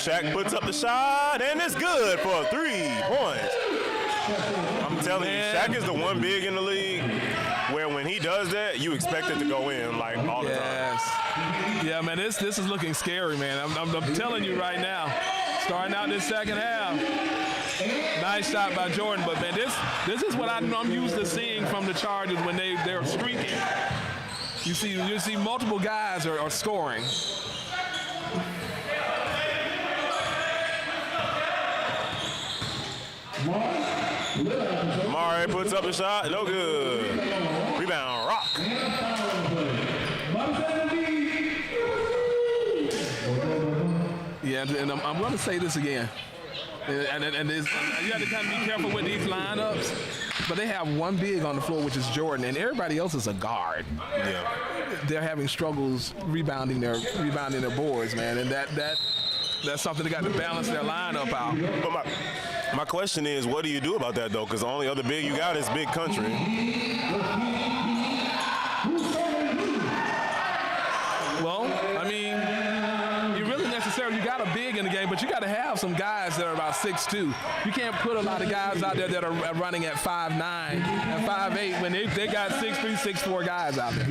Shaq puts up the shot, and it's good for 3 points. I'm telling you, Shaq is the one big in the league where when he does that, you expect it to go in like all the time. Yeah, man, this is looking scary, man. I'm telling you right now, starting out this second half, nice shot by Jordan, but man, this is what I'm used to seeing from the Chargers when they're streaking. You see multiple guys are scoring. Amari puts up the shot, no good. Rebound, Rock. Yeah, and I'm going to say this again. And you have to kind of be careful with these lineups. But they have one big on the floor, which is Jordan, and everybody else is a guard. Yeah. They're having struggles rebounding their boards, man, and that's something they got to balance their lineup out. But my question is, what do you do about that though? Because the only other big you got is Big Country. Well, I mean, you really necessarily, you got a big in the game, but you got to have some guys that are about 6'2". You can't put a lot of guys out there that are running at 5'9" and 5'8" when they got 6'3", 6'4" guys out there.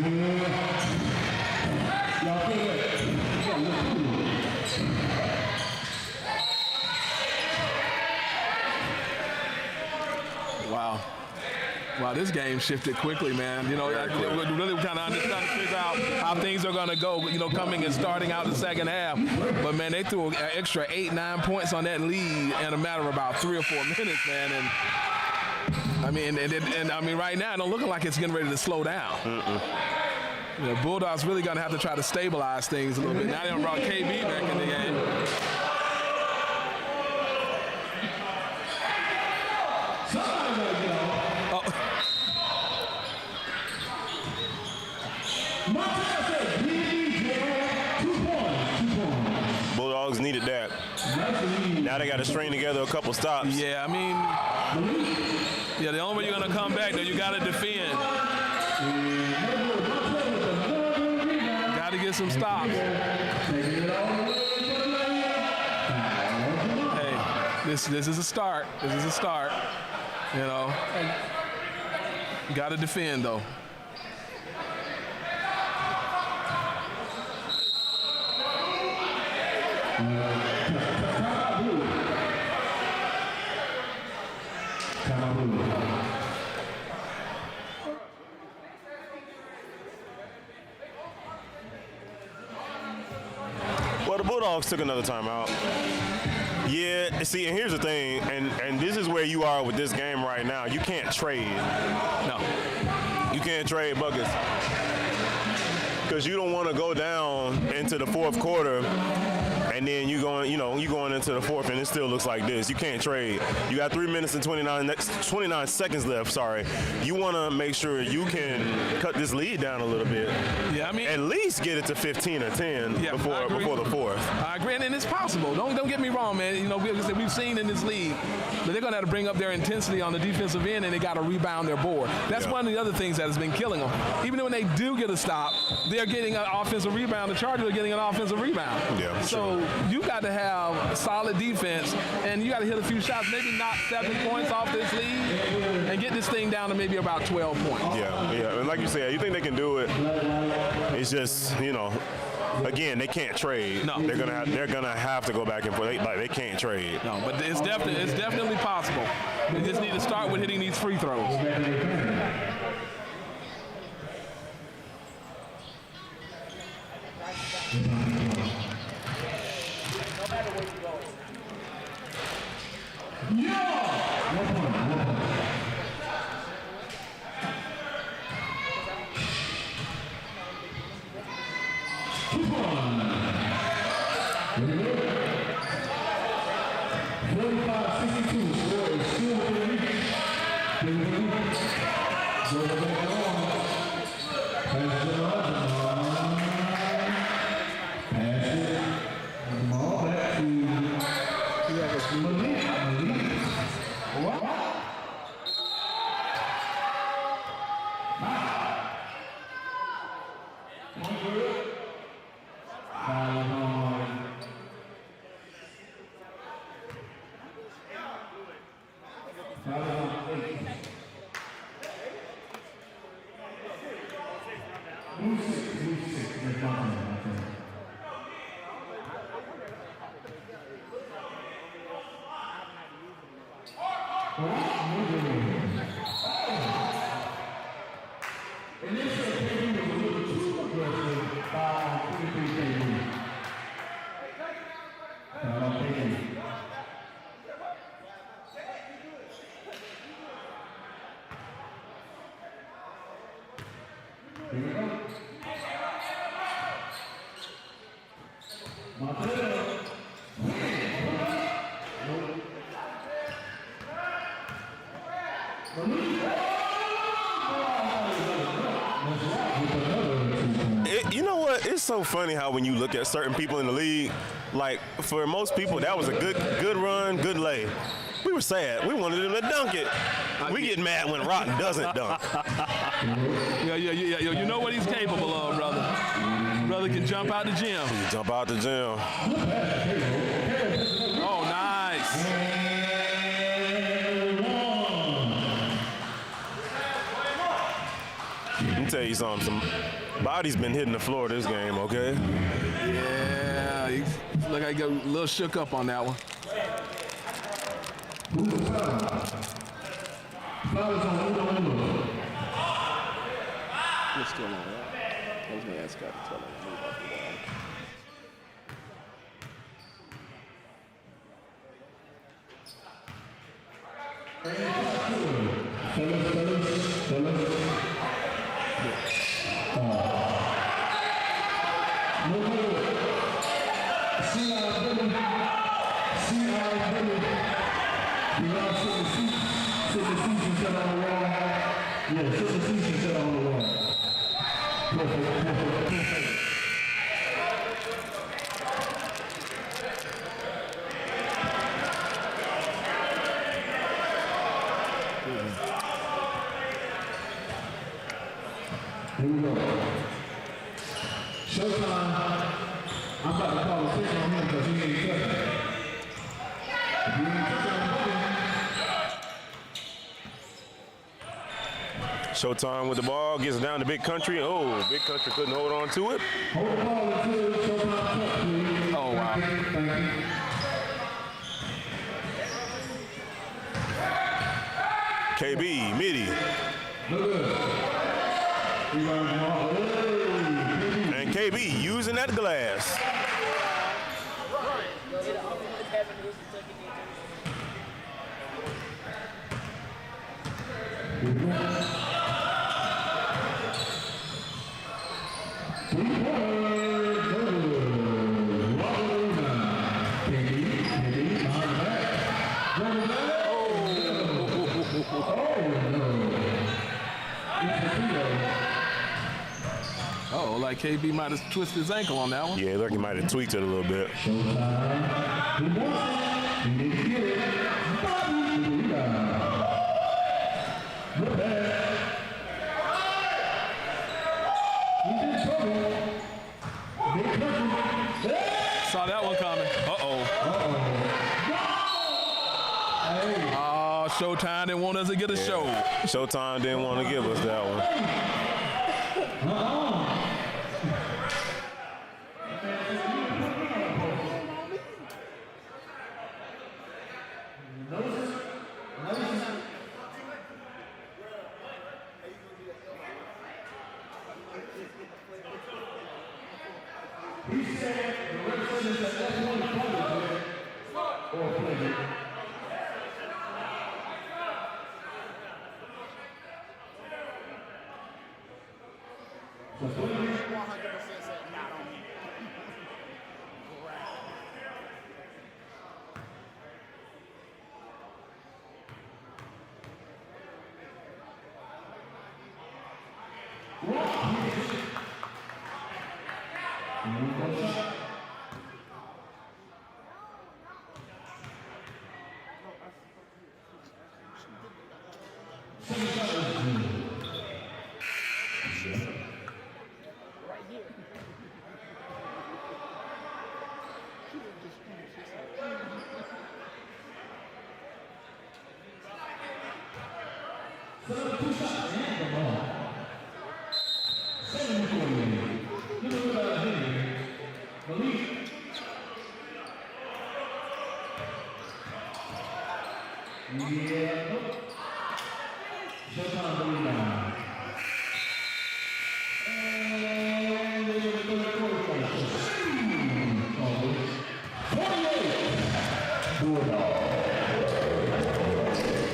Wow, this game shifted quickly, man. You know, we're really kind of trying to figure out how things are going to go, you know, coming and starting out the second half. But, man, they threw an extra 8-9 points on that lead in a matter of about 3 or 4 minutes, man. And, I mean, right now, it don't look like it's getting ready to slow down. You know, Bulldogs really going to have to try to stabilize things a little bit. Now they don't brought KB back in the game. Bulldogs needed that. Now they got to string together a couple stops. Yeah, I mean, the only way you're going to come back, though, you got to defend. Got to get some stops. Hey, this is a start. This is a start, you know. Got to defend, though. Well, the Bulldogs took another timeout. Yeah, see, and here's the thing, and this is where you are with this game right now. You can't trade. No. You can't trade buckets. Because you don't want to go down into the fourth quarter and then you going into the fourth and it still looks like this. You can't trade. You got 3 minutes and 29 seconds left, sorry. You want to make sure you can cut this lead down a little bit. Yeah, I mean, at least get it to 15 or 10 before the fourth. I agree, and it's possible. Don't get me wrong, man. You know, we've seen in this league that they're going to have to bring up their intensity on the defensive end, and they got to rebound their board. That's one of the other things that has been killing them. Even when they do get a stop, they're getting an offensive rebound. The Chargers are getting an offensive rebound. Yeah, so you got to have solid defense, and you got to hit a few shots, maybe knock 7 points off this lead, and get this thing down to maybe about 12 points. Yeah, and like you said, you think they can do it. It's just, again, they can't trade. No. They're gonna have to go back and forth. They can't trade. No, but it's definitely possible. We just need to start with hitting these free throws. You know what? It's so funny how when you look at certain people in the league, like for most people, that was a good run, good lay. We were sad. We wanted him to dunk it. We get mad when Rotten doesn't dunk. Yeah. You know what he's capable of, brother. Brother can jump out the gym. Jump out the gym. Oh, nice. Let me tell you something. Some body's been hitting the floor this game, okay? Yeah, he look like he got a little shook up on that one. What's going on? I was going to ask Scott to tell him to move off the ball. Here we go. Showtime. I'm about to call a ticket on him because he ain't touching it. If he ain't touching it, Showtime with the ball, gets it down to Big Country. Oh, Big Country couldn't hold on to it. Oh, wow. KB, Midi. And KB using that glass. Oh, like KB might have twisted his ankle on that one. Yeah, look, he might have tweaked it a little bit. Saw that one coming. Uh-oh. Oh, Showtime didn't want us to get a show. Showtime didn't want to give us that one.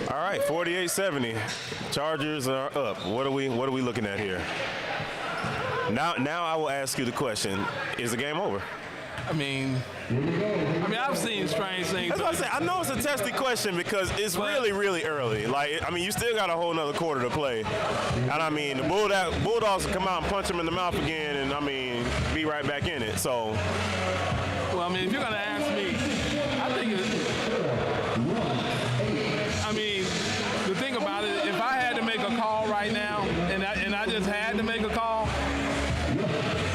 All right, 48-70. Chargers are up. What are we looking at here? Now I will ask you the question: is the game over? I mean, I've seen strange things. That's what I say. I know it's a testy question because it's really, really early. Like, I mean, you still got a whole nother quarter to play. And I mean, the Bulldogs will come out and punch them in the mouth again and, I mean, be right back in it. So. Well, I mean, if you're going to ask me, I think I mean, the thing about it, if I had to make a call right now, and I just had to make a call,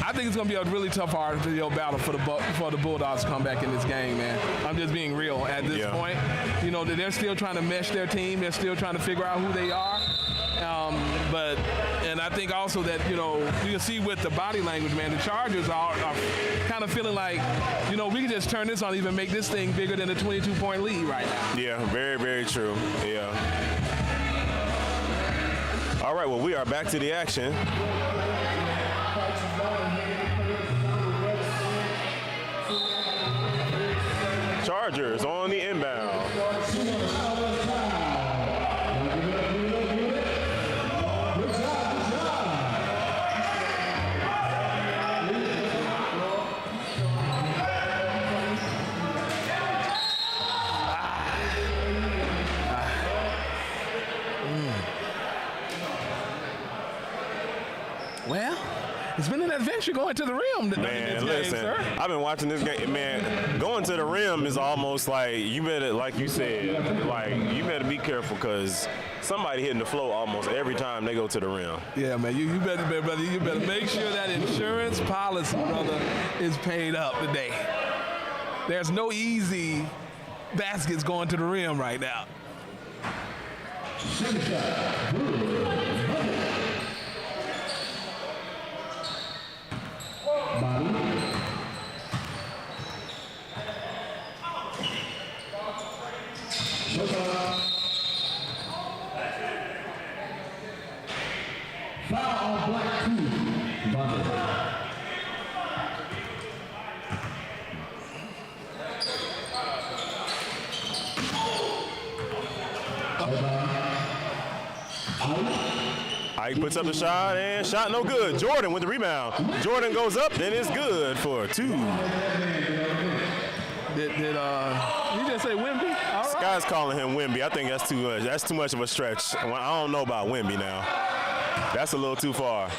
I think it's going to be a really tough battle for the Bulldogs to come back in this game, man. I'm just being real at this point. You know, they're still trying to mesh their team. They're still trying to figure out who they are. And I think also that, you know, you can see with the body language, man, the Chargers are kind of feeling like, you know, we can just turn this on, even make this thing bigger than a 22-point lead right now. Yeah, very, very true. Yeah. All right, well, we are back to the action. Chargers on the inbound. Well, it's been an adventure going to the rim. Man, listen, sir. I've been watching this game. Man, going to the rim is almost like you better, like you said, like you better be careful because somebody hitting the floor almost every time they go to the rim. Yeah, man, you better make sure that insurance policy, brother, is paid up today. There's no easy baskets going to the rim right now. Foul on black 2. Ike puts up the shot, and shot no good. Jordan with the rebound. Jordan goes up, then it's good for 2. Did he just say Wimby? All right. Sky's calling him Wimby. I think that's too much. That's too much of a stretch. I don't know about Wimby now. That's a little too far.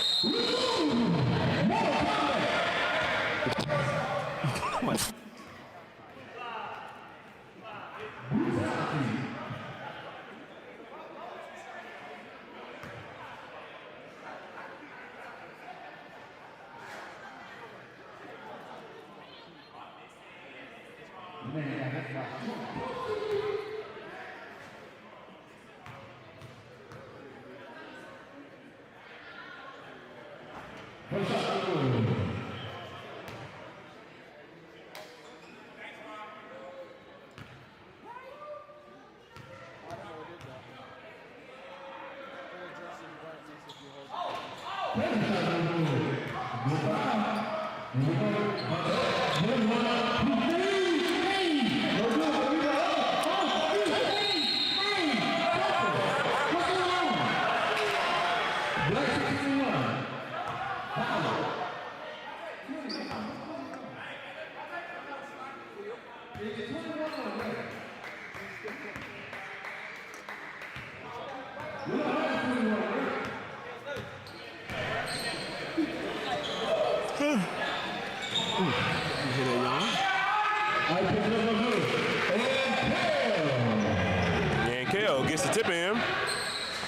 And Kale gets the tip in.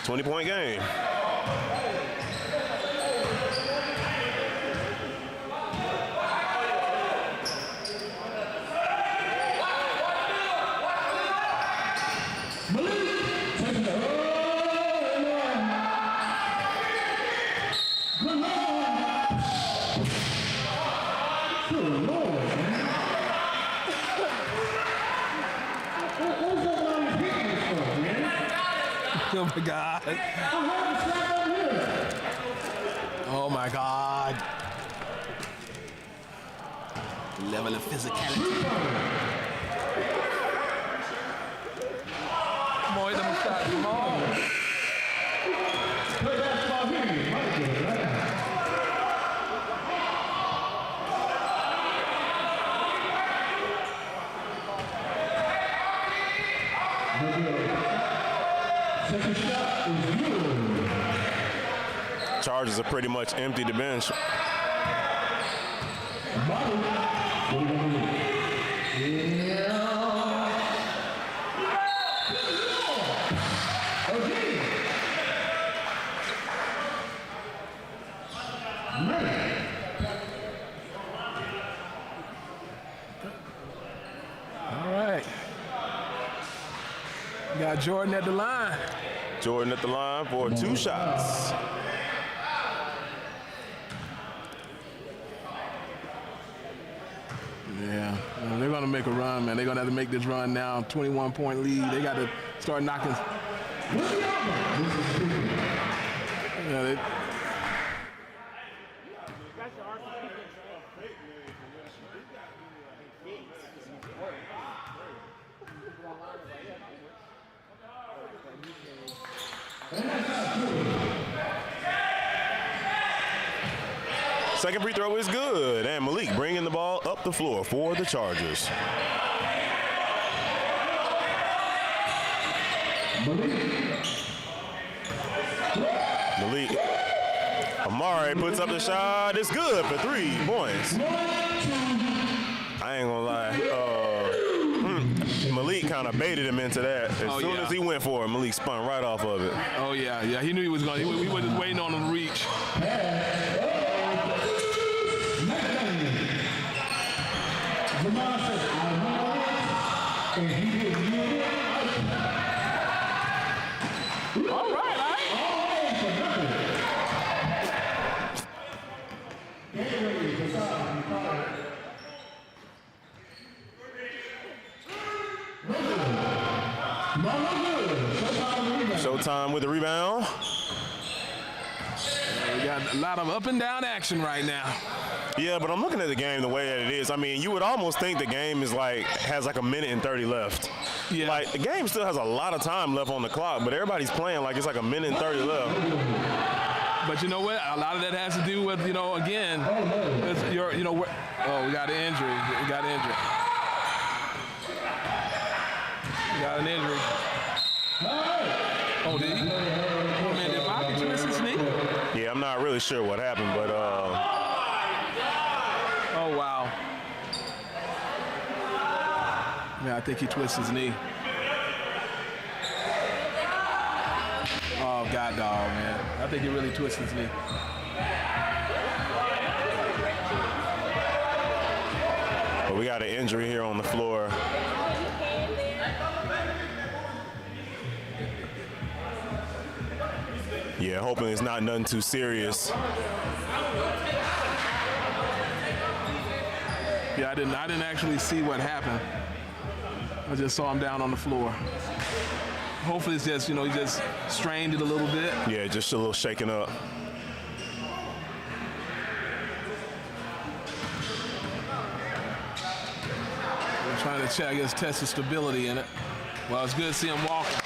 20-point game. Oh my God. Oh my God. Level of physicality. Boy, them shots, come on. Chargers are pretty much empty the bench. All right. Got Jordan at the line. Jordan at the line for 2 shots. Yeah, well, they're gonna make a run, man. They're gonna have to make this run now. 21-point lead. They got to start knocking. Yeah, they. Second free throw is good, and Malik bringing the ball up the floor for the Chargers. Malik. Amari puts up the shot. It's good for 3 points. I ain't gonna lie. Malik kind of baited him into that. As soon as he went for it, Malik spun right off of it. Oh, yeah. He knew he was going to. He was just waiting on him to reach. All right. Showtime with the rebound. We got a lot of up and down action right now. Yeah, but I'm looking at the game the way that it is. I mean, you would almost think the game is has like a minute and 30 left. Yeah. Like, the game still has a lot of time left on the clock, but everybody's playing like it's like a minute and 30 left. But you know what? A lot of that has to do with, again, it's we got an injury. We got an injury. We got an injury. Oh, did he? Oh, man, did Bobby twist his knee? Yeah, I'm not really sure what happened, but oh, wow. Yeah, I think he twisted his knee. Oh, God, dog, man. I think he really twisted his knee. but we got an injury here on the floor. Yeah, hoping it's not nothing too serious. Yeah, I didn't actually see what happened. I just saw him down on the floor. Hopefully it's just, he just strained it a little bit. Yeah, just a little shaken up. I'm trying to check, test the stability in it. Well, it's good to see him walking.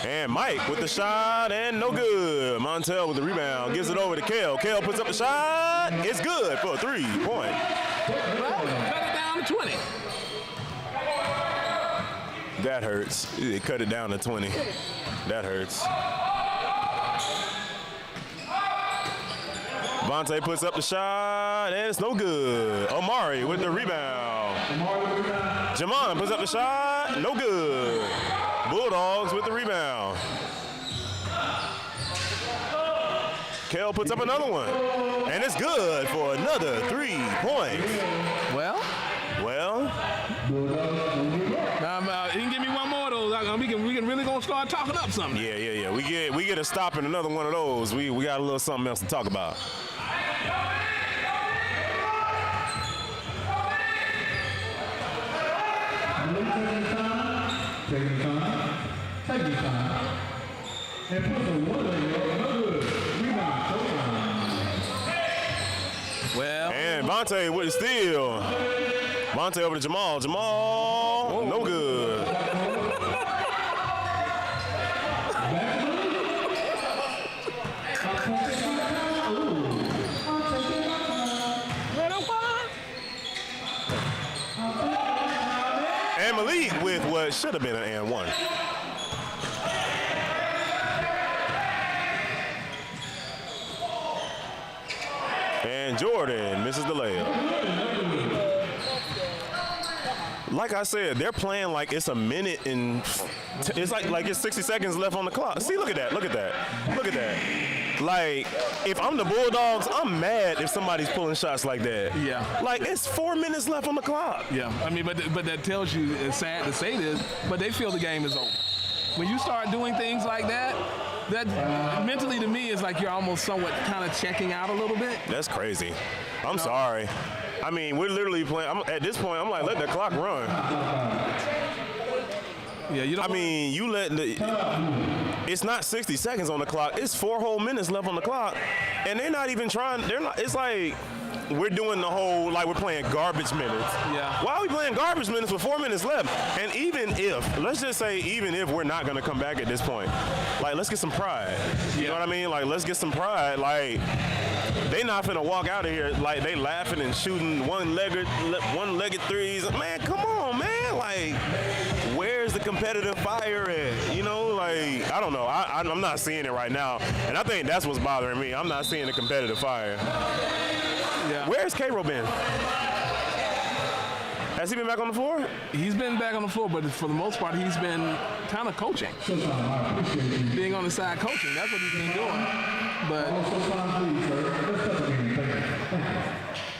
And Mike with the shot, and no good. Montel with the rebound, gives it over to Kale. Kale puts up the shot. It's good for a 3-point. Well, cut it down to 20. That hurts. They cut it down to 20. That hurts. Vontae puts up the shot, and it's no good. Omari with the rebound. Jamon puts up the shot, no good. Bulldogz with the rebound. Kel puts up another one, and it's good for another 3 points. Well. He can give me one more of those. We can really gonna start talking up something. Yeah. We get a stop in another one of those. We got a little something else to talk about. Take your time. And put the wood good. Well. And Vontae with the steal. Vontae over to Jamal. Jamal, no good. And Malik with what should have been an and one. And Jordan misses the layup. Like I said, they're playing like it's a minute and it's like it's 60 seconds left on the clock. See, look at that. Like, if I'm the Bulldogs, I'm mad if somebody's pulling shots like that. Yeah. Like, it's 4 minutes left on the clock. Yeah, I mean, but that tells you, it's sad to say this, but they feel the game is over. When you start doing things like that mentally to me is like you're almost somewhat kind of checking out a little bit. That's crazy. I'm sorry. I mean, we're literally playing. At this point, I'm like, let the clock run. Yeah, you don't. I mean, you let it's not 60 seconds on the clock. It's 4 whole minutes left on the clock, and they're not even trying. They're not. It's like we're doing the whole we're playing garbage minutes. Yeah. Why are we playing garbage minutes with 4 minutes left? And even if we're not gonna come back at this point, let's get some pride. You know what I mean? Let's get some pride. they not finna walk out of here like they laughing and shooting one-legged threes. Man, come on, man. Like, where's the competitive fire at? You know, like, I don't know. I'm not seeing it right now, and I think that's what's bothering me. I'm not seeing the competitive fire. Yeah. Where's Cairo been? Has he been back on the floor? He's been back on the floor, but for the most part, he's been kind of coaching. Being on the side coaching, that's what he's been doing.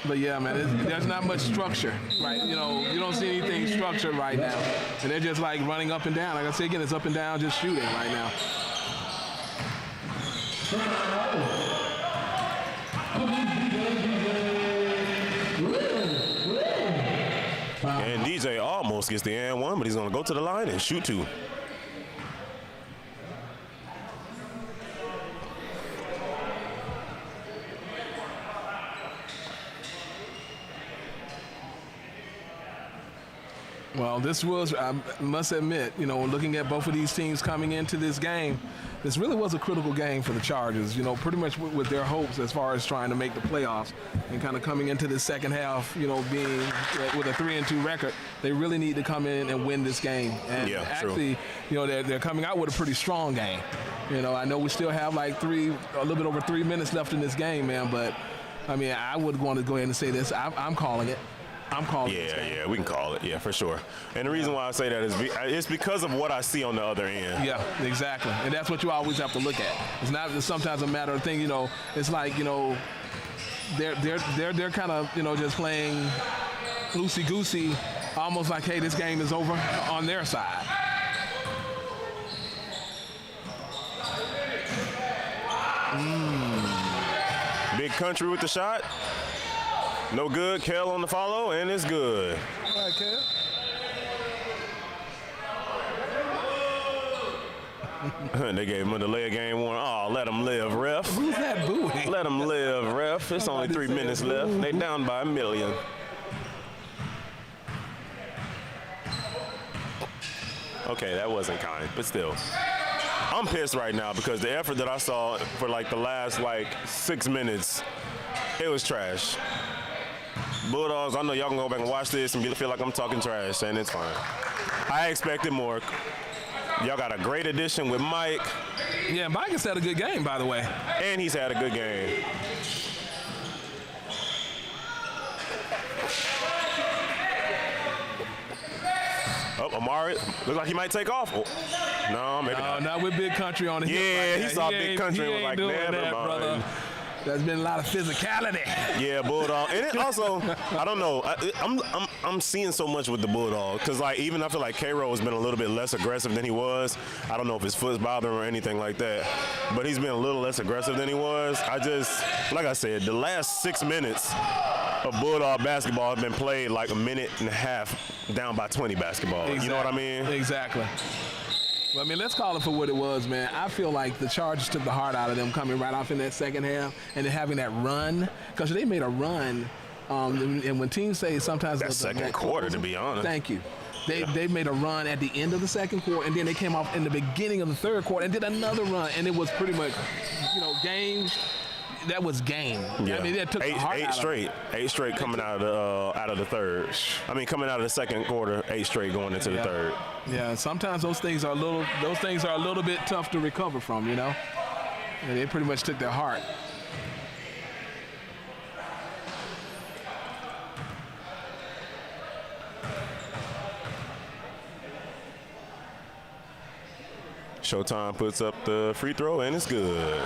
But yeah, man, there's not much structure, right? You know, you don't see anything structured right now. And they're just like running up and down. Like I said again, it's up and down, just shooting right now. And DJ almost gets the and one, but he's going to go to the line and shoot two. Well, this was, I must admit, you know, looking at both of these teams coming into this game, this really was a critical game for the Chargers, you know, pretty much with their hopes as far as trying to make the playoffs and kind of coming into the second half, you know, being with a 3-2 record, they really need to come in and win this game. And yeah, actually, you know, they're coming out with a pretty strong game. You know, I know we still have like a little bit over 3 minutes left in this game, man, but I mean, I would want to go ahead and say this. I'm calling it. I'm calling it. Yeah, we can call it. Yeah, for sure. And the reason why I say that is it's because of what I see on the other end. Yeah, exactly. And that's what you always have to look at. It's not sometimes a matter of thing, you know, it's like, you know, they're kind of, you know, just playing loosey-goosey, almost like, hey, this game is over on their side. Big Country with the shot. No good. Kel on the follow, and it's good. All right, Kel. They gave him a delay of game one. Oh, let him live, ref. Who's that booty? Let him live, ref. It's only 3 minutes left. They down by 1 million. Okay, that wasn't kind, but still. I'm pissed right now because the effort that I saw for like the last 6 minutes, it was trash. Bulldogs, I know y'all can go back and watch this and feel like I'm talking trash, and it's fine. I expected more. Y'all got a great addition with Mike. Yeah, Mike has had a good game, by the way. And he's had a good game. Oh, Amari, looks like he might take off. Oh, no, maybe not. Not with Big Country on the hip. Yeah, right he saw Big Country and was like, never mind. Brother. There's been a lot of physicality. Yeah, Bulldog. And it also, I don't know, I'm seeing so much with the Bulldog because even I feel like Cairo has been a little bit less aggressive than he was. I don't know if his foot's bothering or anything like that, but he's been a little less aggressive than he was. Like I said, the last 6 minutes of Bulldog basketball have been played like a minute and a half down by 20 basketball. Exactly. You know what I mean? Exactly. Well, I mean, let's call it for what it was, man. I feel like the Chargers took the heart out of them coming right off in that second half and then having that run. Because they made a run. And when teams say sometimes... That second quarter, to be honest. Thank you. They made a run at the end of the second quarter, and then they came off in the beginning of the third quarter and did another run. And it was pretty much, you know, games... That was game. Yeah. I mean, that took the heart out of it. 8 straight coming out of the third. I mean, coming out of the second quarter, 8 straight going into the third. Yeah, sometimes those things are a little bit tough to recover from, you know. And they pretty much took their heart. Showtime puts up the free throw, and it's good.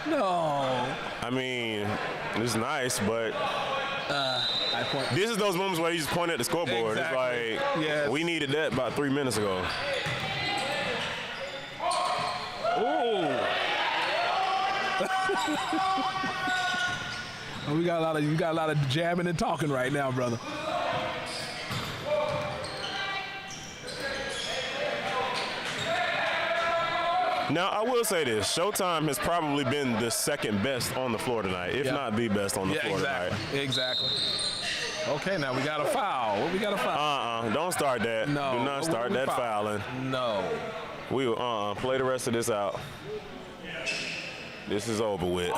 No. I mean, it's nice, but I point. This is those moments where you just point at the scoreboard. Exactly. It's like, yes. We needed that about 3 minutes ago. Ooh. You got a lot of jabbing and talking right now, brother. Now, I will say this. Showtime has probably been the second best on the floor tonight, if not the best on the floor tonight. Exactly. Okay, now we got a foul. What we got a foul? Don't start that. No. Do not start that fouling. No. We will play the rest of this out. This is over with.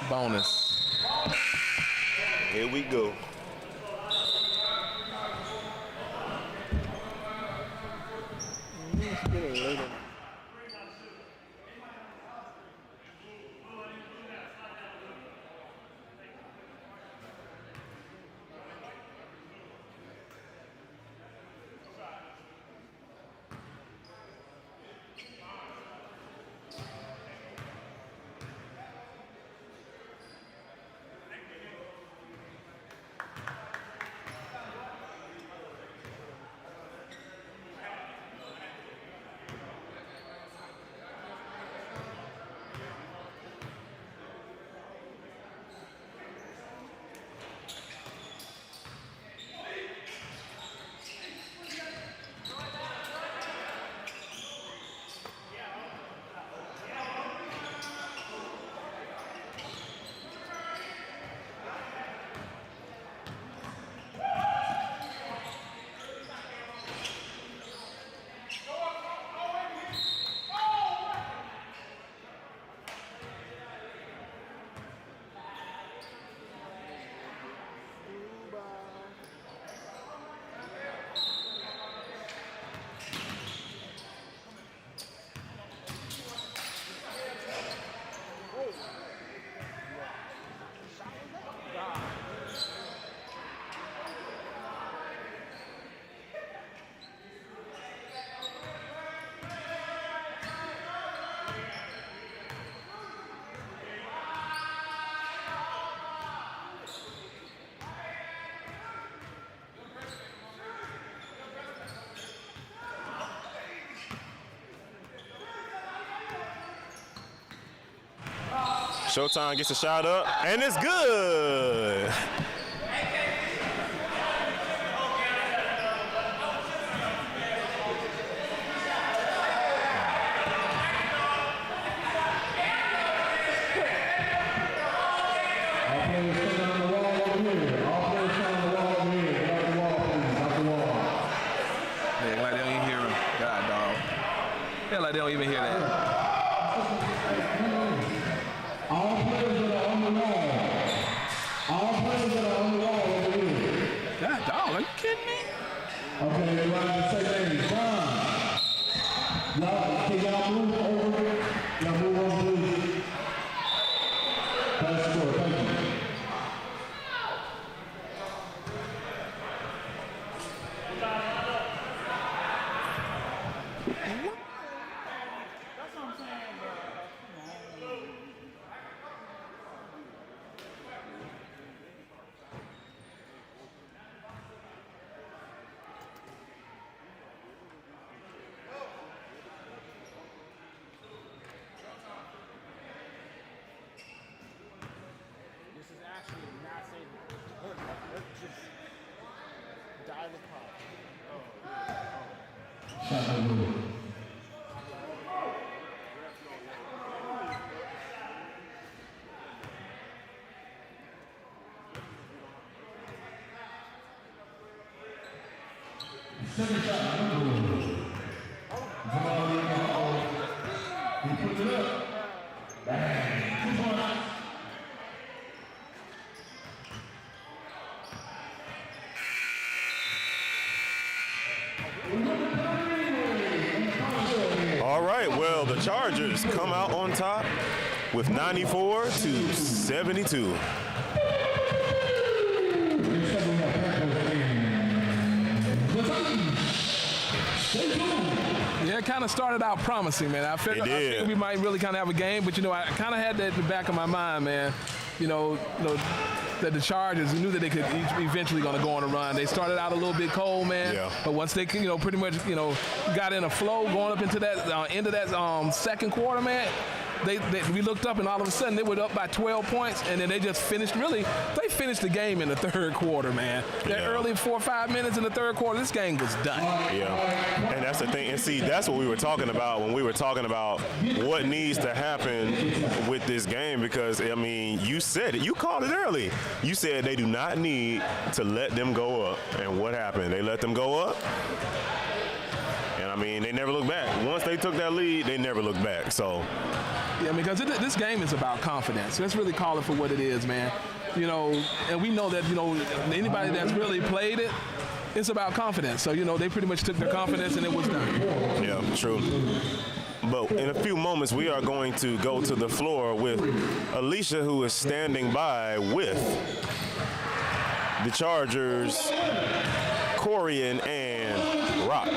Bonus. Here we go. Showtime gets a shot up, and it's good. Yeah, like they don't even hear him. God, dog. Yeah, like they don't even hear that. All players that are on the wall. All players that are on the wall over here. God, dog, are you kidding me? Okay, everybody just say names. John. Can y'all move over? Y'all move over, please. Pass the score, thank you. This is actually not saying let's just dive apart. Second shot, he puts it up. Bang. 2 points. All right, well, the Chargers come out on top with 94-72. Yeah, it kind of started out promising, man. I figured we might really kind of have a game, but, you know, I kind of had that in the back of my mind, man. You know, that the Chargers knew that they could eventually going to go on a run. They started out a little bit cold, man. Yeah. But once they, you know, pretty much, you know, got in a flow going up into that end of that second quarter, man, we looked up and all of a sudden they were up by 12 points, and then they just finished. Really, they finished the game in the third quarter, man. That early 4 or 5 minutes in the third quarter, this game was done. Yeah, and that's the thing. And see, that's what we were talking about when we were talking about what needs to happen with this game, because, I mean, you said it. You called it early. You said they do not need to let them go up. And what happened? They let them go up. And, I mean, they never looked back. Once they took that lead, they never looked back. So, yeah, because this game is about confidence. Let's really call it for what it is, man. You know, and we know that, you know, anybody that's really played it, it's about confidence. So, you know, they pretty much took their confidence and it was done. Yeah, true. But in a few moments, we are going to go to the floor with Alicia, who is standing by with the Chargers, Corian and Rock.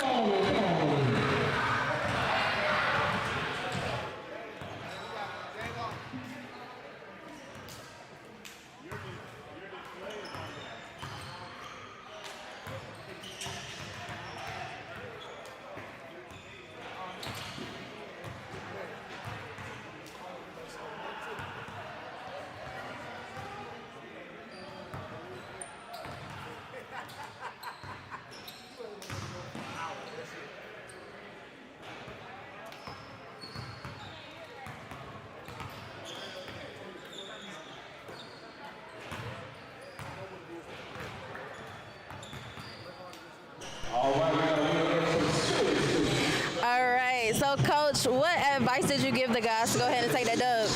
All right, so Coach, what advice did you give the guys to go ahead and take that dub?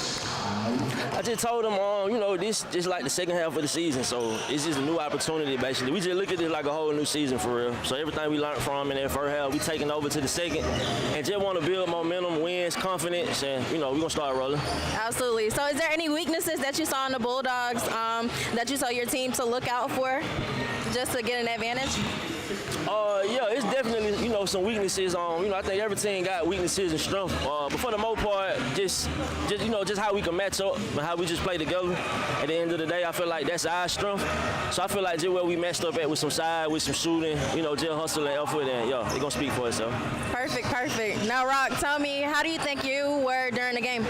I just told them, you know, this just like the second half of the season, so it's just a new opportunity, basically. We just look at it like a whole new season, for real. So everything we learned from in that first half, we taking over to the second, and just want to build momentum, wins, confidence, and, you know, we're going to start rolling. Absolutely. So is there any weaknesses that you saw in the Bulldogs that you saw your team to look out for just to get an advantage? Yeah, it's definitely, you know, some weaknesses. You know, I think every team got weaknesses and strengths. But for the most part, just you know, just how we can match up and how we just play together. At the end of the day, I feel like that's our strength. So I feel like just where we matched up at with some size, with some shooting, you know, just hustle and effort, and yeah, they're gonna speak for itself. Perfect, perfect. Now, Rock, tell me, how do you think you were during the game?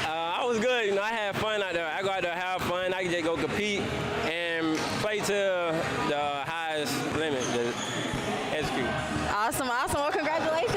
I was good. You know, I had fun out there. I go out there, have fun. I can just go compete and play to the highest limit. Execute. Awesome, awesome. Well, congratulations.